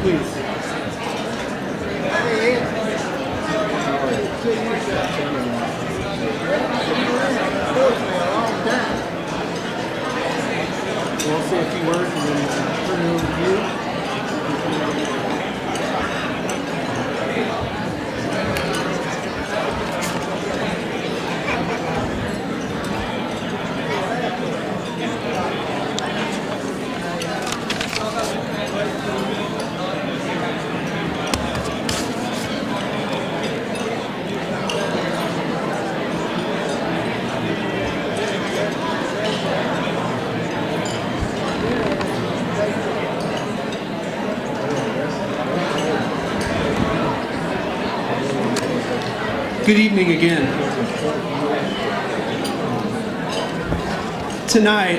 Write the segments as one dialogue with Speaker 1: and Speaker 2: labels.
Speaker 1: Please. We'll say a few words and then turn it over to you. Good evening again. Tonight,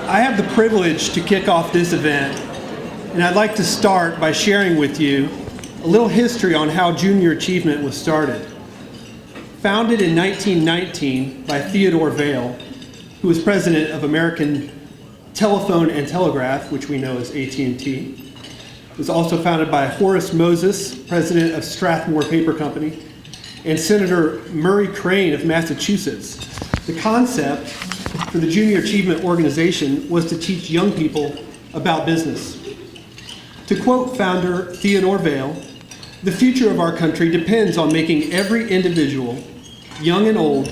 Speaker 1: I have the privilege to kick off this event, and I'd like to start by sharing with you a little history on how Junior Achievement was started. Founded in 1919 by Theodore Vail, who was president of American Telephone and Telegraph, which we know as AT&T. It was also founded by Horace Moses, president of Strathmore Paper Company, and Senator Murray Crane of Massachusetts. The concept for the Junior Achievement Organization was to teach young people about business. To quote founder Theodore Vail, "The future of our country depends on making every individual, young and old,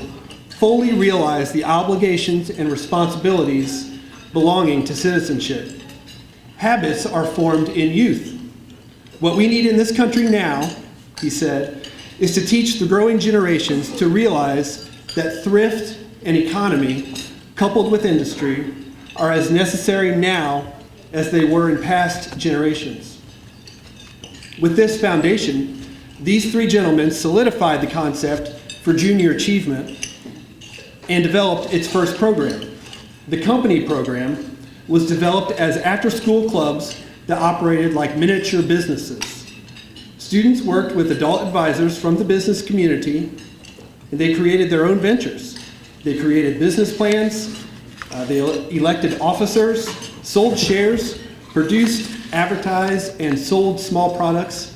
Speaker 1: fully realize the obligations and responsibilities belonging to citizenship. Habits are formed in youth. What we need in this country now," he said, "is to teach the growing generations to realize that thrift and economy, coupled with industry, are as necessary now as they were in past generations." With this foundation, these three gentlemen solidified the concept for Junior Achievement and developed its first program. The company program was developed as after-school clubs that operated like miniature businesses. Students worked with adult advisors from the business community, and they created their own ventures. They created business plans, they elected officers, sold shares, produced, advertised, and sold small products,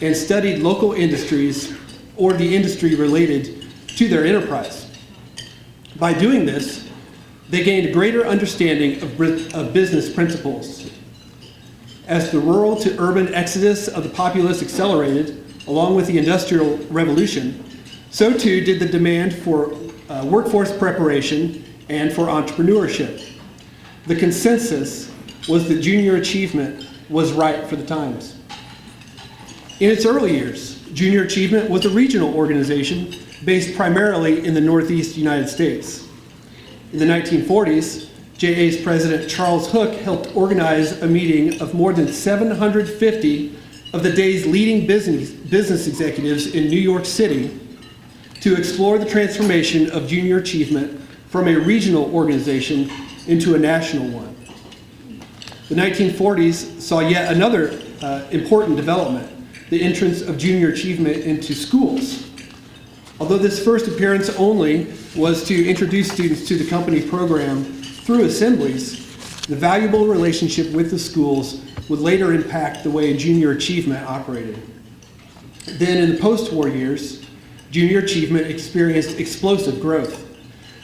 Speaker 1: and studied local industries or the industry related to their enterprise. By doing this, they gained a greater understanding of business principles. As the rural to urban exodus of the populace accelerated, along with the Industrial Revolution, so too did the demand for workforce preparation and for entrepreneurship. The consensus was that Junior Achievement was right for the times. In its early years, Junior Achievement was a regional organization based primarily in the Northeast United States. In the 1940s, JA's president Charles Hook helped organize a meeting of more than 750 of the day's leading business executives in New York City to explore the transformation of Junior Achievement from a regional organization into a national one. The 1940s saw yet another important development, the entrance of Junior Achievement into schools. Although this first appearance only was to introduce students to the company program through assemblies, the valuable relationship with the schools would later impact the way Junior Achievement operated. Then in the post-war years, Junior Achievement experienced explosive growth.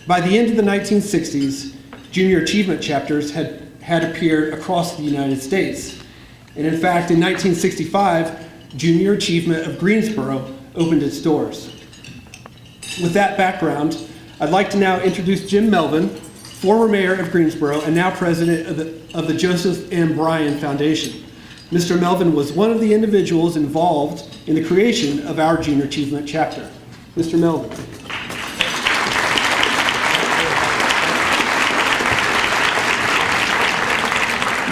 Speaker 1: By the end of the 1960s, Junior Achievement chapters had appeared across the United States. And in fact, in 1965, Junior Achievement of Greensboro opened its doors. With that background, I'd like to now introduce Jim Melvin, former mayor of Greensboro and now president of the Joseph M. Bryan Foundation. Mr. Melvin was one of the individuals involved in the creation of our Junior Achievement chapter. Mr. Melvin.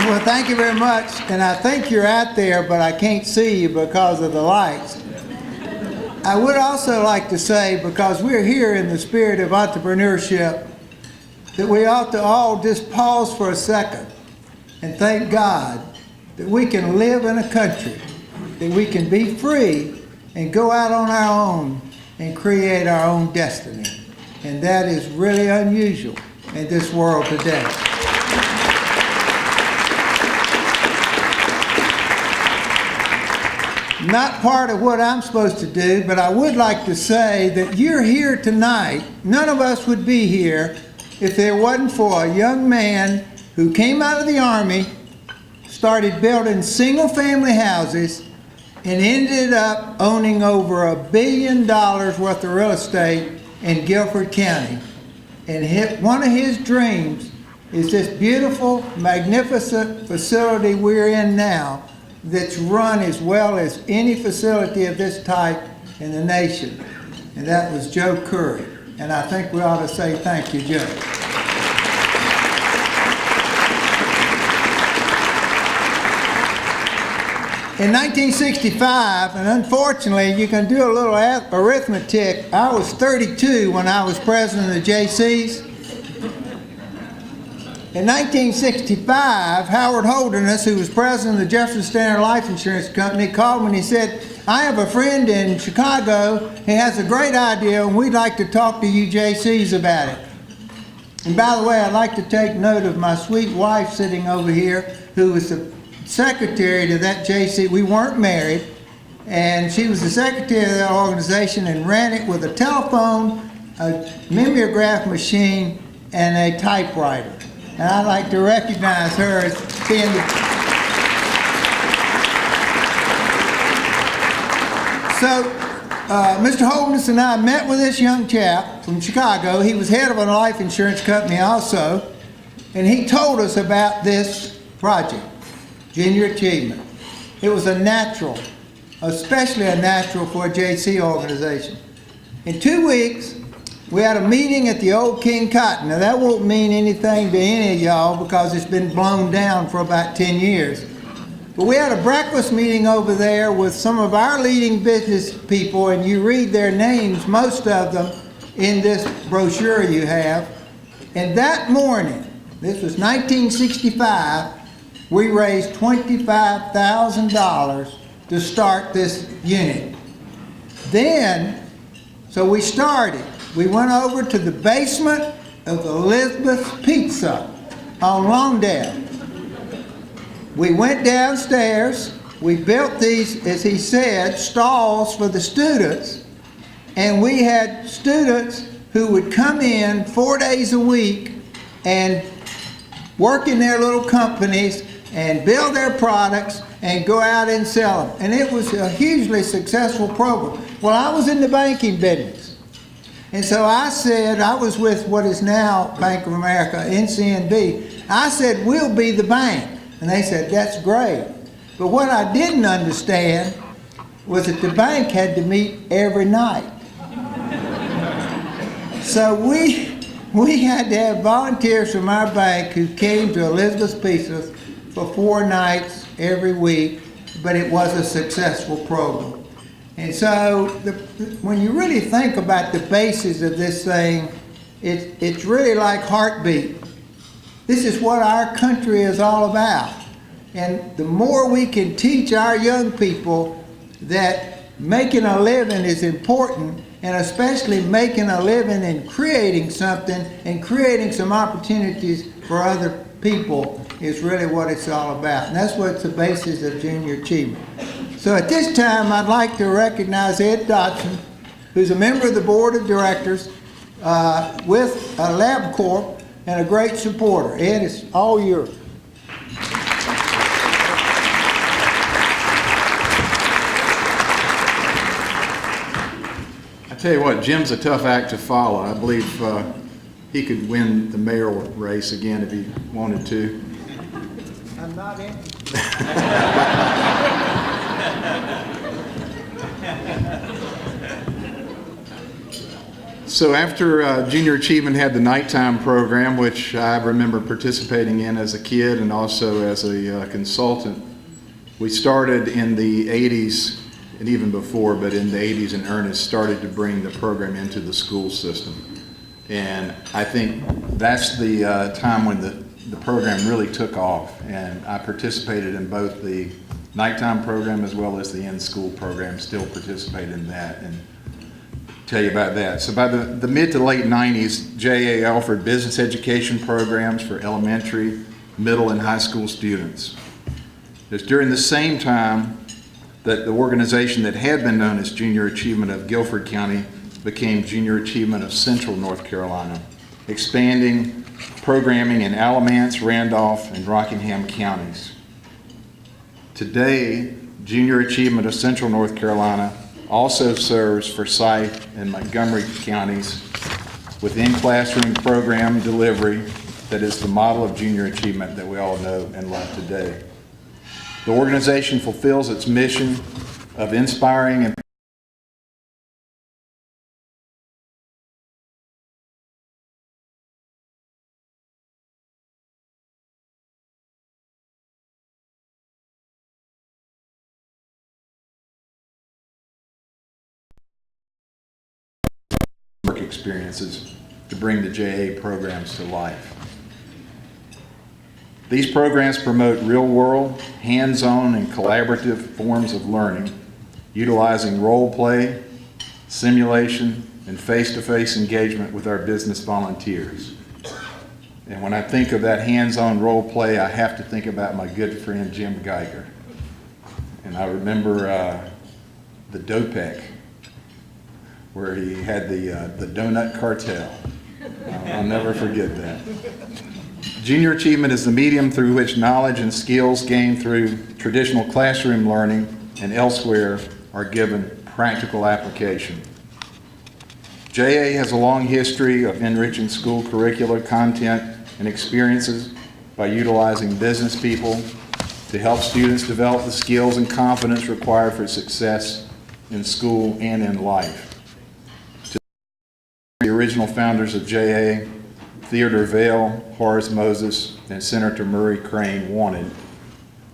Speaker 2: Well, thank you very much. And I think you're out there, but I can't see you because of the lights. I would also like to say, because we're here in the spirit of entrepreneurship, that we ought to all just pause for a second and thank God that we can live in a country, that we can be free and go out on our own and create our own destiny. And that is really unusual in this world today. not part of what I'm supposed to do, but I would like to say that you're here tonight. None of us would be here if there wasn't for a young man who came out of the Army, started building single-family houses, and ended up owning over $1 billion worth of real estate in Guilford County. And one of his dreams is this beautiful, magnificent facility we're in now that's run as well as any facility of this type in the nation. And that was Joe Curry. And I think we ought to say thank you, Joe. In 1965, and unfortunately, you can do a little arithmetic, I was 32 when I was president of the JCs. In 1965, Howard Holderness, who was president of the Jefferson Standard Life Insurance Company, called me and he said, I have a friend in Chicago, he has a great idea, and we'd like to talk to you JCs about it. And by the way, I'd like to take note of my sweet wife sitting over here, who was the secretary to that JC. We weren't married, and she was the secretary of that organization and ran it with a telephone, a mimeograph machine, and a typewriter. And I'd like to recognize her as being the... So, Mr. Holderness and I met with this young chap from Chicago. He was head of a life insurance company also, and he told us about this project, Junior Achievement. It was a natural, especially a natural for a JC organization. In 2 weeks, we had a meeting at the old King Cotton. Now that won't mean anything to any of y'all because it's been blown down for about 10 years. But we had a breakfast meeting over there with some of our leading business people, and you read their names, most of them, in this brochure you have. And that morning, this was 1965, we raised $25,000 to start this unit. Then, so we started. We went over to the basement of Elizabeth's Pizza on Longdale. We went downstairs. We built these, as he said, stalls for the students. And we had students who would come in 4 days a week and work in their little companies and build their products and go out and sell them. And it was a hugely successful program. Well, I was in the banking business. And so I said, I was with what is now Bank of America, NCNB. I said, we'll be the bank. And they said, that's great. But what I didn't understand was that the bank had to meet every night. So we had to have volunteers from our bank who came to Elizabeth's Pizza for 4 nights every week, but it was a successful program. And so when you really think about the basis of this thing, it's really like Heartbeat. This is what our country is all about. And the more we can teach our young people that making a living is important, and especially making a living and creating something and creating some opportunities for other people is really what it's all about. And that's what's the basis of Junior Achievement. So at this time, I'd like to recognize Ed Dodson, who's a member of the board of directors with LabCorp and a great supporter. Ed, it's all yours.
Speaker 3: I tell you what, Jim's a tough act to follow. I believe he could win the mayoral race again if he wanted to.
Speaker 2: I'm not in.
Speaker 3: So after Junior Achievement had the nighttime program, which I remember participating in as a kid and also as a consultant, we started in the 80s, and even before, but in the 80s in earnest, started to bring the program into the school system. And I think that's the time when the program really took off. And I participated in both the nighttime program as well as the in-school program, still participate in that. And tell you about that. So by the mid to late 90s, JA offered business education programs for elementary, middle, and high school students. It was during the same time that the organization that had been known as Junior Achievement of Guilford County became Junior Achievement of Central North Carolina, expanding programming in Alamance, Randolph, and Rockingham counties. Today, Junior Achievement of Central North Carolina also serves Forsyth and Montgomery counties with in-classroom program delivery that is the model of junior achievement that we all know and love today. The organization fulfills its mission of inspiring and work experiences to bring the JA programs to life. These programs promote real-world, hands-on, and collaborative forms of learning, utilizing role play, simulation, and face-to-face engagement with our business volunteers. And when I think of that hands-on role play, I have to think about my good friend Jim Geiger. And I remember the DOPEC, where he had the donut cartel. I'll never forget that. Junior Achievement is the medium through which knowledge and skills gained through traditional classroom learning and elsewhere are given practical application. JA has a long history of enriching school curricular content and experiences by utilizing business people to help students develop the skills and confidence required for success in school and in life. The original founders of JA, Theodore Vail, Horace Moses, and Senator Murray Crane wanted,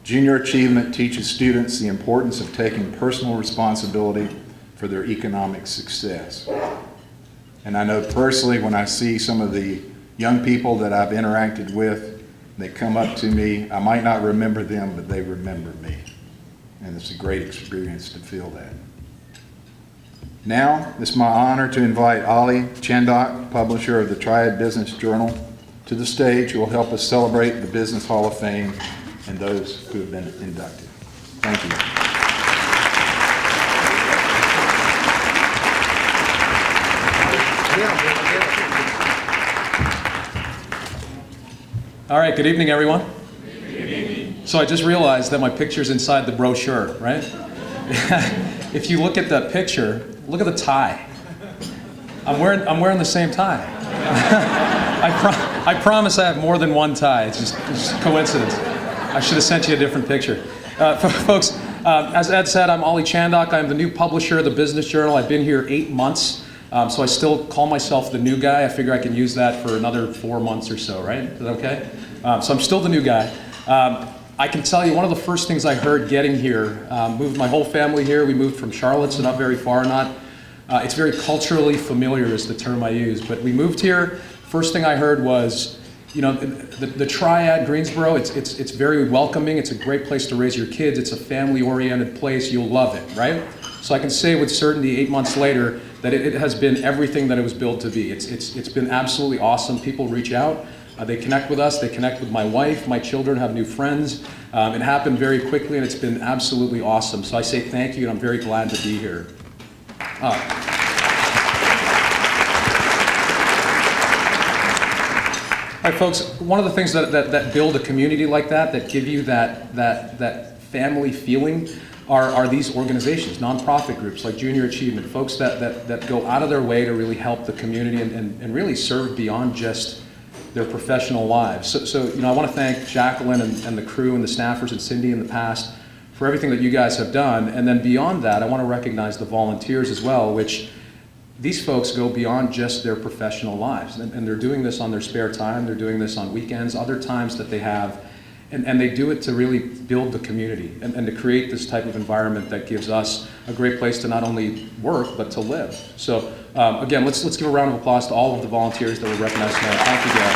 Speaker 3: Junior Achievement teaches students the importance of taking personal responsibility for their economic success. And I know personally when I see some of the young people that I've interacted with, they come up to me, I might not remember them, but they remember me. And it's a great experience to feel that. Now, it's my honor to invite Ali Chandak, publisher of the Triad Business Journal, to the stage who will help us celebrate the Business Hall of Fame and those who have been inducted. Thank you.
Speaker 4: All right, good evening, everyone. Good evening. So I just realized that my picture's inside the brochure, right? If you look at that picture, look at the tie. I'm wearing the same tie. I promise I have more than one tie. It's just coincidence. I should have sent you a different picture. Folks, as Ed said, I'm Ollie Chandak. I'm the new publisher of the Business Journal. I've been here 8 months, so I still call myself the new guy. I figure I can use that for another 4 months or so, right? Is that okay? So I'm still the new guy. I can tell you one of the first things I heard getting here, moved my whole family here. We moved from Charlotte, so not very far, it's very culturally familiar is the term I use, but we moved here. First thing I heard was, you know, the Triad, Greensboro, it's very welcoming. It's a great place to raise your kids. It's a family-oriented place. You'll love it, right? So I can say with certainty 8 months later that it has been everything that it was built to be. It's been absolutely awesome. People reach out. They connect with us, they connect with my wife, my children have new friends. It happened very quickly and it's been absolutely awesome. So I say thank you and I'm very glad to be here. All right, folks, one of the things that build a community like that give you that family feeling are these organizations, nonprofit groups like Junior Achievement, folks that go out of their way to really help the community and really serve beyond just their professional lives. So you know, I want to thank Jacqueline and the crew and the staffers and Cindy in the past for everything that you guys have done. And then beyond that, I want to recognize the volunteers as well, which these folks go beyond just their professional lives. And they're doing this on their spare time, they're doing this on weekends, other times that they have, and they do it to really build the community and to create this type of environment that gives us a great place to not only work, but to live. So again, let's give a round of applause to all of the volunteers that were recognized tonight. Thank you, guys.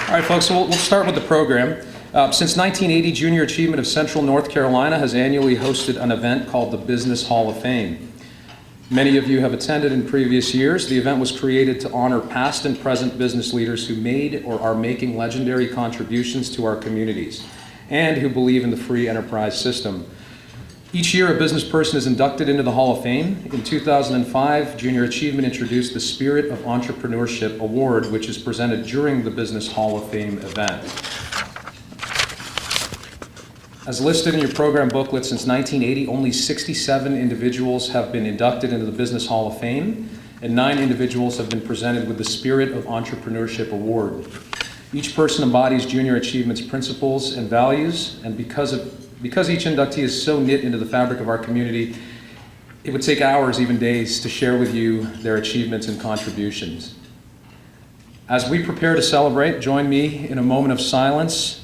Speaker 4: All right, folks, so we'll start with the program. Since 1980, Junior Achievement of Central North Carolina has annually hosted an event called the Business Hall of Fame. Many of you have attended in previous years. The event was created to honor past and present business leaders who made or are making legendary contributions to our communities and who believe in the free enterprise system. Each year, a business person is inducted into the Hall of Fame. In 2005, Junior Achievement introduced the Spirit of Entrepreneurship Award, which is presented during the Business Hall of Fame event. As listed in your program booklet, since 1980, only 67 individuals have been inducted into the Business Hall of Fame, and 9 individuals have been presented with the Spirit of Entrepreneurship Award. Each person embodies Junior Achievement's principles and values, and because each inductee is so knit into the fabric of our community, it would take hours, even days, to share with you their achievements and contributions. As we prepare to celebrate, join me in a moment of silence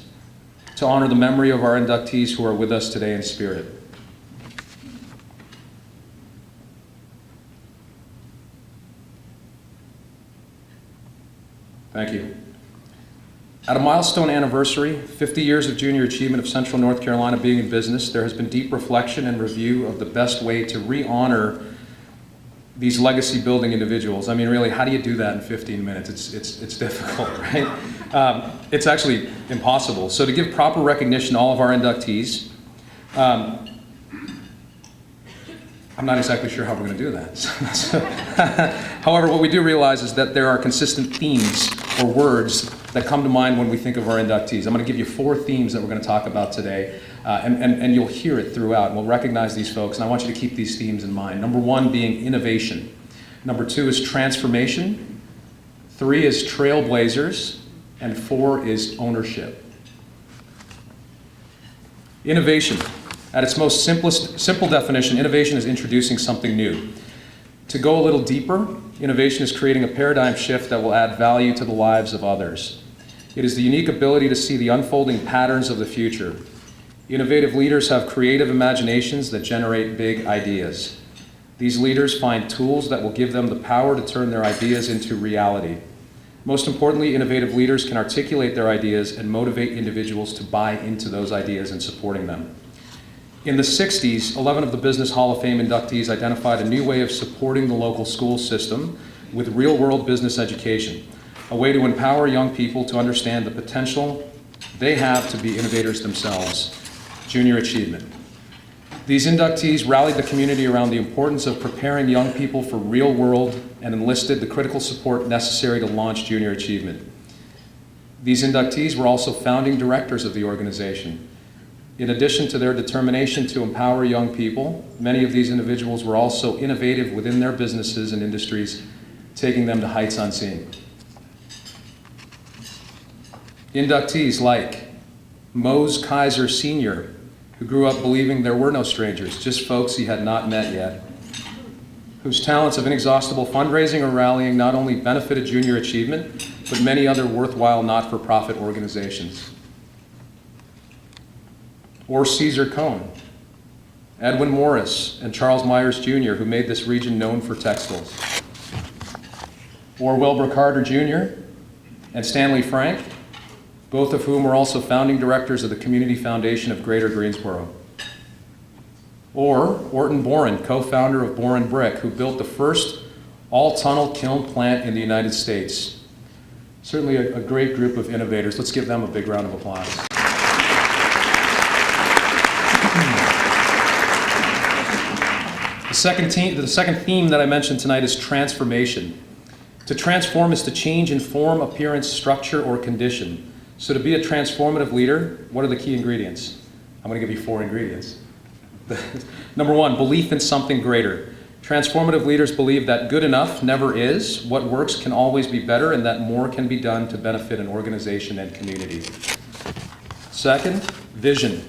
Speaker 4: to honor the memory of our inductees who are with us today in spirit. Thank you. At a milestone anniversary, 50 years of Junior Achievement of Central North Carolina being in business, there has been deep reflection and review of the best way to re-honor these legacy building individuals. I mean, really, how do you do that in 15 minutes? It's difficult, right? It's actually impossible. So to give proper recognition to all of our inductees, I'm not exactly sure how we're going to do that. However, what we do realize is that there are consistent themes or words that come to mind when we think of our inductees. I'm going to give you 4 themes that we're going to talk about today, and you'll hear it throughout. And we'll recognize these folks, and I want you to keep these themes in mind. Number 1 being innovation. Number 2 is transformation. 3 is trailblazers. And 4 is ownership. Innovation. At its most simple definition, innovation is introducing something new. To go a little deeper, innovation is creating a paradigm shift that will add value to the lives of others. It is the unique ability to see the unfolding patterns of the future. Innovative leaders have creative imaginations that generate big ideas. These leaders find tools that will give them the power to turn their ideas into reality. Most importantly, innovative leaders can articulate their ideas and motivate individuals to buy into those ideas and supporting them. In the 60s, 11 of the Business Hall of Fame inductees identified a new way of supporting the local school system with real-world business education, a way to empower young people to understand the potential they have to be innovators themselves. Junior Achievement. These inductees rallied the community around the importance of preparing young people for real world and enlisted the critical support necessary to launch Junior Achievement. These inductees were also founding directors of the organization. In addition to their determination to empower young people, many of these individuals were also innovative within their businesses and industries, taking them to heights unseen. Inductees like Mose Kaiser Sr., who grew up believing there were no strangers, just folks he had not met yet, whose talents of inexhaustible fundraising or rallying not only benefited Junior Achievement, but many other worthwhile not-for-profit organizations. Or Caesar Cohn, Edwin Morris, and Charles Myers Jr., who made this region known for textiles. Or Wilbur Carter Jr. and Stanley Frank, both of whom were also founding directors of the Community Foundation of Greater Greensboro. Or Orton Boren, co-founder of Boren Brick, who built the first all-tunnel kiln plant in the United States. Certainly a great group of innovators. Let's give them a big round of applause. The second theme that I mentioned tonight is transformation. To transform is to change in form, appearance, structure, or condition. So to be a transformative leader, what are the key ingredients? I'm going to give you 4 ingredients. Number 1, belief in something greater. Transformative leaders believe that good enough never is, what works can always be better, and that more can be done to benefit an organization and community. Second, vision.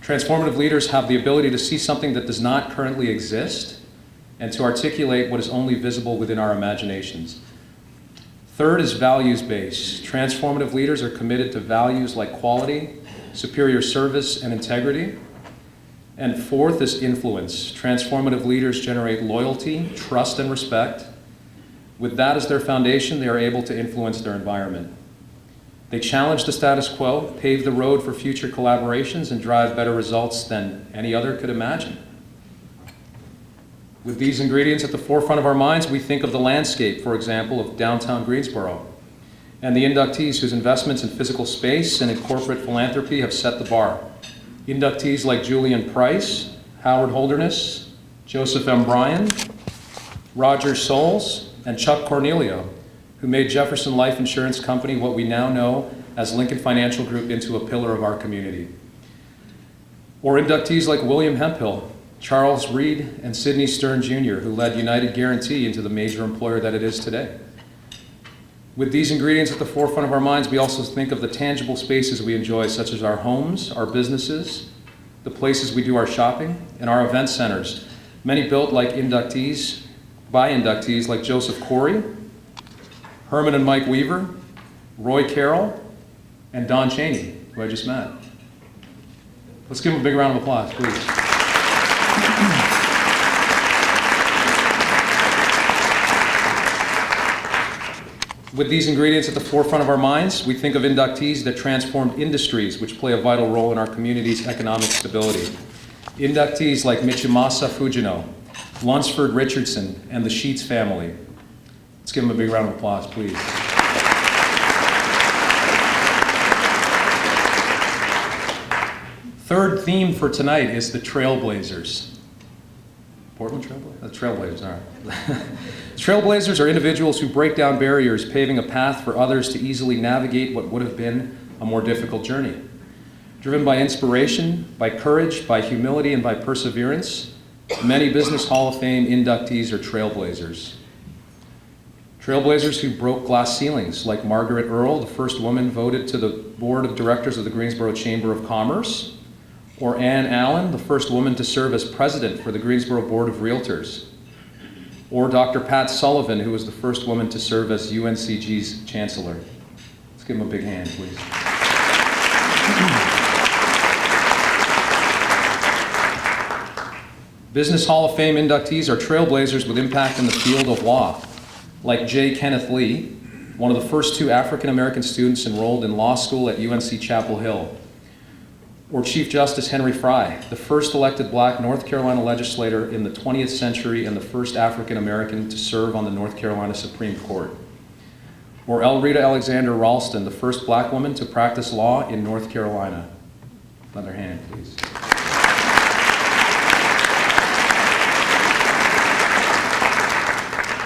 Speaker 4: Transformative leaders have the ability to see something that does not currently exist and to articulate what is only visible within our imaginations. Third is values-based. Transformative leaders are committed to values like quality, superior service, and integrity. And fourth is influence. Transformative leaders generate loyalty, trust, and respect. With that as their foundation, they are able to influence their environment. They challenge the status quo, pave the road for future collaborations, and drive better results than any other could imagine. With these ingredients at the forefront of our minds, we think of the landscape, for example, of downtown Greensboro, and the inductees whose investments in physical space and in corporate philanthropy have set the bar. Inductees like Julian Price, Howard Holderness, Joseph M. Bryan, Roger Souls, and Chuck Cornelio, who made Jefferson Life Insurance Company, what we now know as Lincoln Financial Group, into a pillar of our community. Or inductees like William Hemphill, Charles Reed, and Sidney Stern Jr., who led United Guarantee into the major employer that it is today. With these ingredients at the forefront of our minds, we also think of the tangible spaces we enjoy, such as our homes, our businesses, the places we do our shopping, and our event centers, many built by inductees like Joseph Corey, Herman and Mike Weaver, Roy Carroll, and Don Cheney, who I just met. Let's give them a big round of applause, please. With these ingredients at the forefront of our minds, we think of inductees that transformed industries which play a vital role in our community's economic stability. Inductees like Michimasa Fujino, Lunsford Richardson, and the Sheets family. Let's give them a big round of applause, please. Third theme for tonight is the Trailblazers. Portland Trailblazers? Trailblazers, all right. Trailblazers are individuals who break down barriers, paving a path for others to easily navigate what would have been a more difficult journey. Driven by inspiration, by courage, by humility, and by perseverance, many Business Hall of Fame inductees are trailblazers. Trailblazers who broke glass ceilings, like Margaret Earl, the first woman voted to the board of directors of the Greensboro Chamber of Commerce, or Ann Allen, the first woman to serve as president for the Greensboro Board of Realtors, or Dr. Pat Sullivan, who was the first woman to serve as UNCG's chancellor. Let's give them a big hand, please. Business Hall of Fame inductees are trailblazers with impact in the field of law, like J. Kenneth Lee, one of the first 2 African-American students enrolled in law school at UNC Chapel Hill, or Chief Justice Henry Fry, the first elected black North Carolina legislator in the 20th century and the first African-American to serve on the North Carolina Supreme Court, or Elrita Alexander Ralston, the first black woman to practice law in North Carolina. Another hand, please.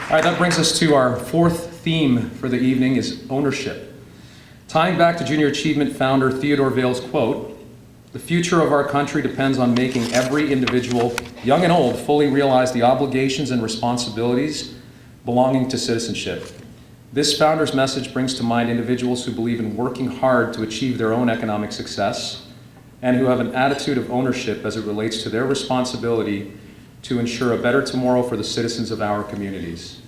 Speaker 4: All right, that brings us to our fourth theme for the evening, is ownership. Tying back to Junior Achievement founder Theodore Vail's quote, "The future of our country depends on making every individual, young and old, fully realize the obligations and responsibilities belonging to citizenship." This founder's message brings to mind individuals who believe in working hard to achieve their own economic success and who have an attitude of ownership as it relates to their responsibility to ensure a better tomorrow for the citizens of our communities.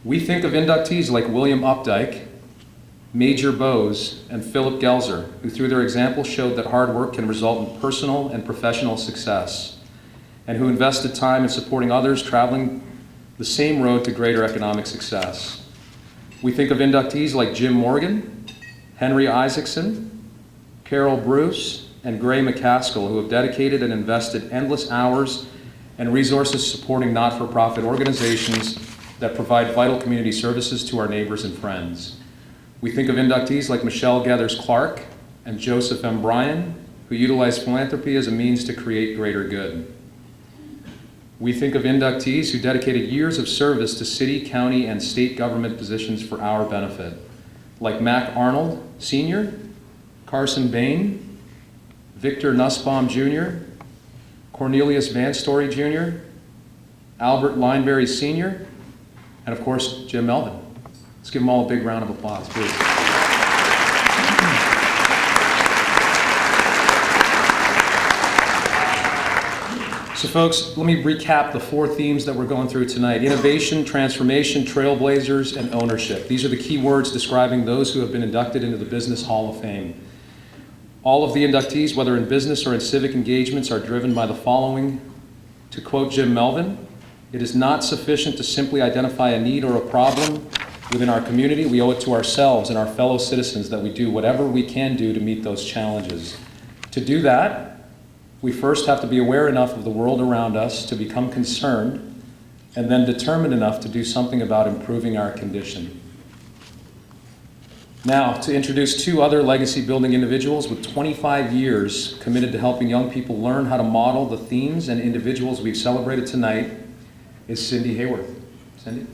Speaker 4: We think of inductees like William Updike, Major Bowes, and Philip Gelzer, who through their example showed that hard work can result in personal and professional success, and who invested time in supporting others traveling the same road to greater economic success. We think of inductees like Jim Morgan, Henry Isaacson, Carol Bruce, and Gray McCaskill, who have dedicated and invested endless hours and resources supporting not-for-profit organizations that provide vital community services to our neighbors and friends. We think of inductees like Michelle Gathers Clark and Joseph M. Bryan, who utilize philanthropy as a means to create greater good. We think of inductees who dedicated years of service to city, county, and state government positions for our benefit, like Mac Arnold Sr., Carson Bain, Victor Nussbaum Jr., Cornelius Van Story Jr., Albert Lineberry Sr., and of course, Jim Melvin. Let's give them all a big round of applause, please. So folks, let me recap the 4 themes that we're going through tonight: innovation, transformation, trailblazers, and ownership. These are the key words describing those who have been inducted into the Business Hall of Fame. All of the inductees, whether in business or in civic engagements, are driven by the following. To quote Jim Melvin, "It is not sufficient to simply identify a need or a problem within our community. We owe it to ourselves and our fellow citizens that we do whatever we can do to meet those challenges. To do that, we first have to be aware enough of the world around us to become concerned and then determined enough to do something about improving our condition. Now, to introduce two other legacy-building individuals with 25 years committed to helping young people learn how to model the themes and individuals we've celebrated tonight is Cindy Hayworth. Cindy?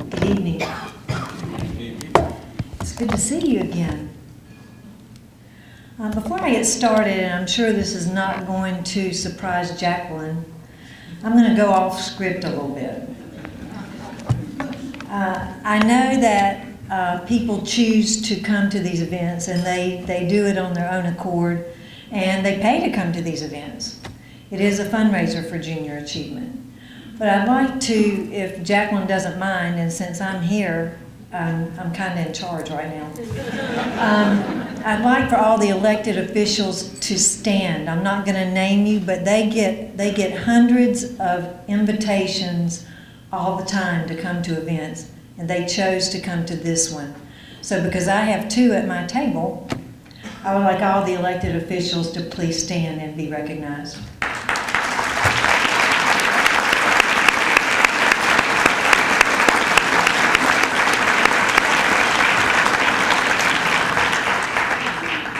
Speaker 5: Good evening. It's good to see you again. Before I get started, and I'm sure this is not going to surprise Jacqueline, I'm going to go off script a little bit. I know that people choose to come to these events, and they do it on their own accord, and they pay to come to these events. It is a fundraiser for Junior Achievement. But I'd like to, if Jacqueline doesn't mind, and since I'm here, I'm kind of in charge right now. I'd like for all the elected officials to stand. I'm not going to name you, but they get hundreds of invitations all the time to come to events, and they chose to come to this one. So because I have two at my table, I would like all the elected officials to please stand and be recognized.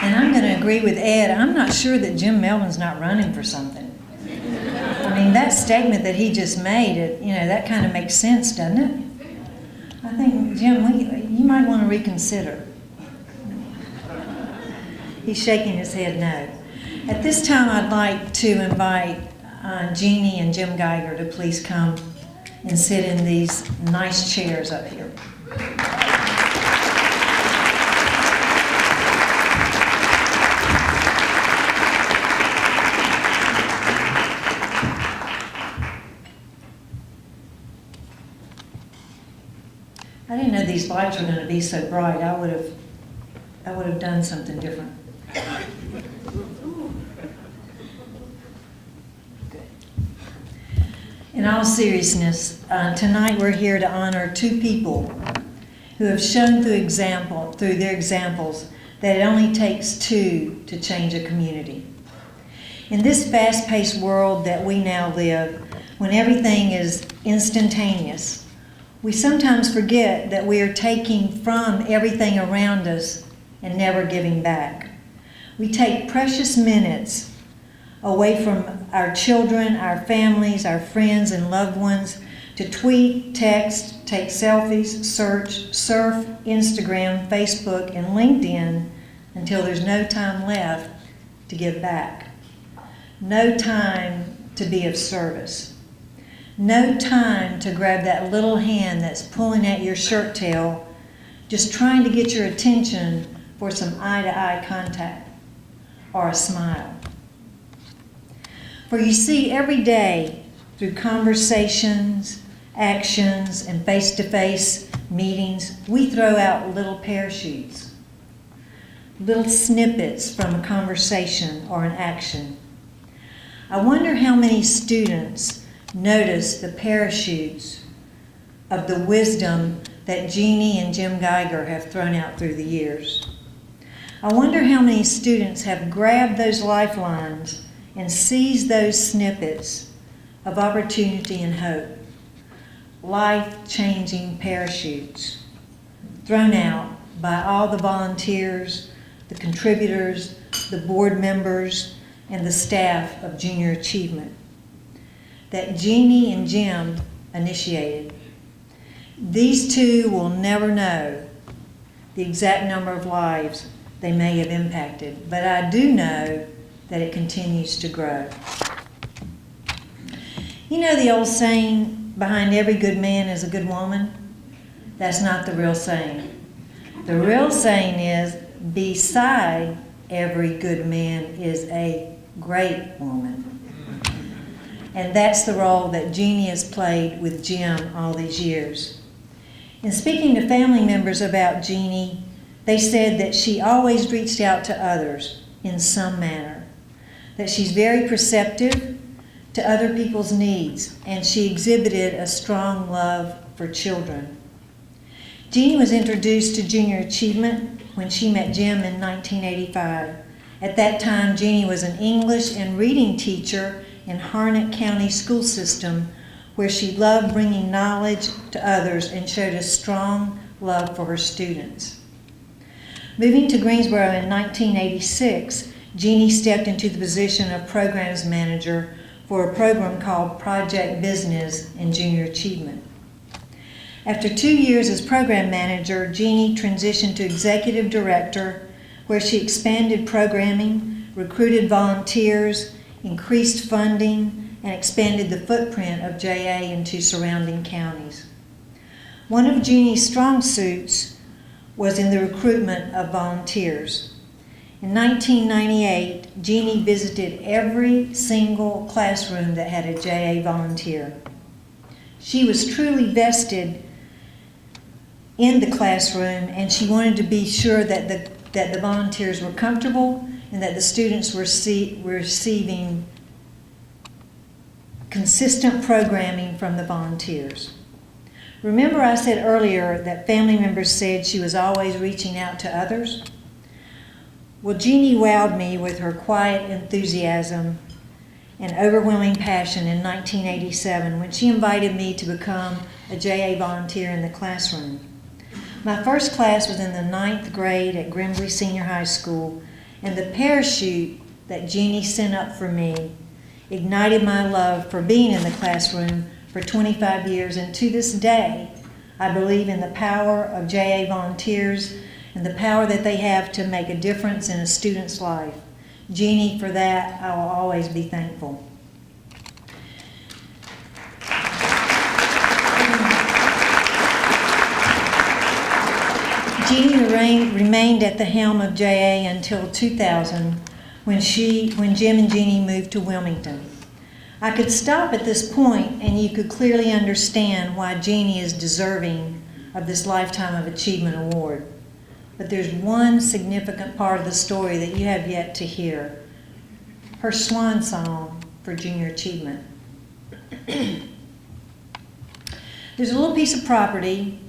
Speaker 5: And I'm going to agree with Ed. I'm not sure that Jim Melvin's not running for something. I mean, that statement that he just made, that kind of makes sense, doesn't it? I think, Jim, you might want to reconsider. He's shaking his head no. At this time, I'd like to invite Jeannie and Jim Geiger to please come and sit in these nice chairs up here. I didn't know these lights were going to be so bright. I would have done something different. Good. In all seriousness, tonight we're here to honor two people who have shown through their examples that it only takes two to change a community. In this fast-paced world that we now live, when everything is instantaneous, we sometimes forget that we are taking from everything around us and never giving back. We take precious minutes away from our children, our families, our friends and loved ones to tweet, text, take selfies, search, surf, Instagram, Facebook, and LinkedIn until there's no time left to give back. No time to be of service. No time to grab that little hand that's pulling at your shirt tail, just trying to get your attention for some eye-to-eye contact or a smile. For you see, every day through conversations, actions, and face-to-face meetings, we throw out little parachutes, little snippets from a conversation or an action. I wonder how many students notice the parachutes of the wisdom that Jeannie and Jim Geiger have thrown out through the years. I wonder how many students have grabbed those lifelines and seized those snippets of opportunity and hope. Life-changing parachutes thrown out by all the volunteers, the contributors, the board members, and the staff of Junior Achievement that Jeannie and Jim initiated. These two will never know the exact number of lives they may have impacted, but I do know that it continues to grow. You know the old saying, behind every good man is a good woman? That's not the real saying. The real saying is, beside every good man is a great woman. And that's the role that Jeannie has played with Jim all these years. In speaking to family members about Jeannie, they said that she always reached out to others in some manner, that she's very perceptive to other people's needs, and she exhibited a strong love for children. Jeannie was introduced to Junior Achievement when she met Jim in 1985. At that time, Jeannie was an English and reading teacher in Harnett County School System, where she loved bringing knowledge to others and showed a strong love for her students. Moving to Greensboro in 1986, Jeannie stepped into the position of programs manager for a program called Project Business in Junior Achievement. After 2 years as program manager, Jeannie transitioned to executive director, where she expanded programming, recruited volunteers, increased funding, and expanded the footprint of JA into surrounding counties. One of Jeannie's strong suits was in the recruitment of volunteers. In 1998, Jeannie visited every single classroom that had a JA volunteer. She was truly vested in the classroom, and she wanted to be sure that the volunteers were comfortable and that the students were receiving consistent programming from the volunteers. Remember I said earlier that family members said she was always reaching out to others? Well, Jeannie wowed me with her quiet enthusiasm and overwhelming passion in 1987 when she invited me to become a JA volunteer in the classroom. My first class was in the 9th grade at Grimsley Senior High School, and the parachute that Jeannie sent up for me ignited my love for being in the classroom for 25 years, and to this day, I believe in the power of JA volunteers and the power that they have to make a difference in a student's life. Jeannie, for that, I will always be thankful. Jeannie remained at the helm of JA until 2000 when Jim and Jeannie moved to Wilmington. I could stop at this point and you could clearly understand why Jeannie is deserving of this Lifetime of Achievement Award. But there's one significant part of the story that you have yet to hear. Her swan song for Junior Achievement. There's a little piece of property,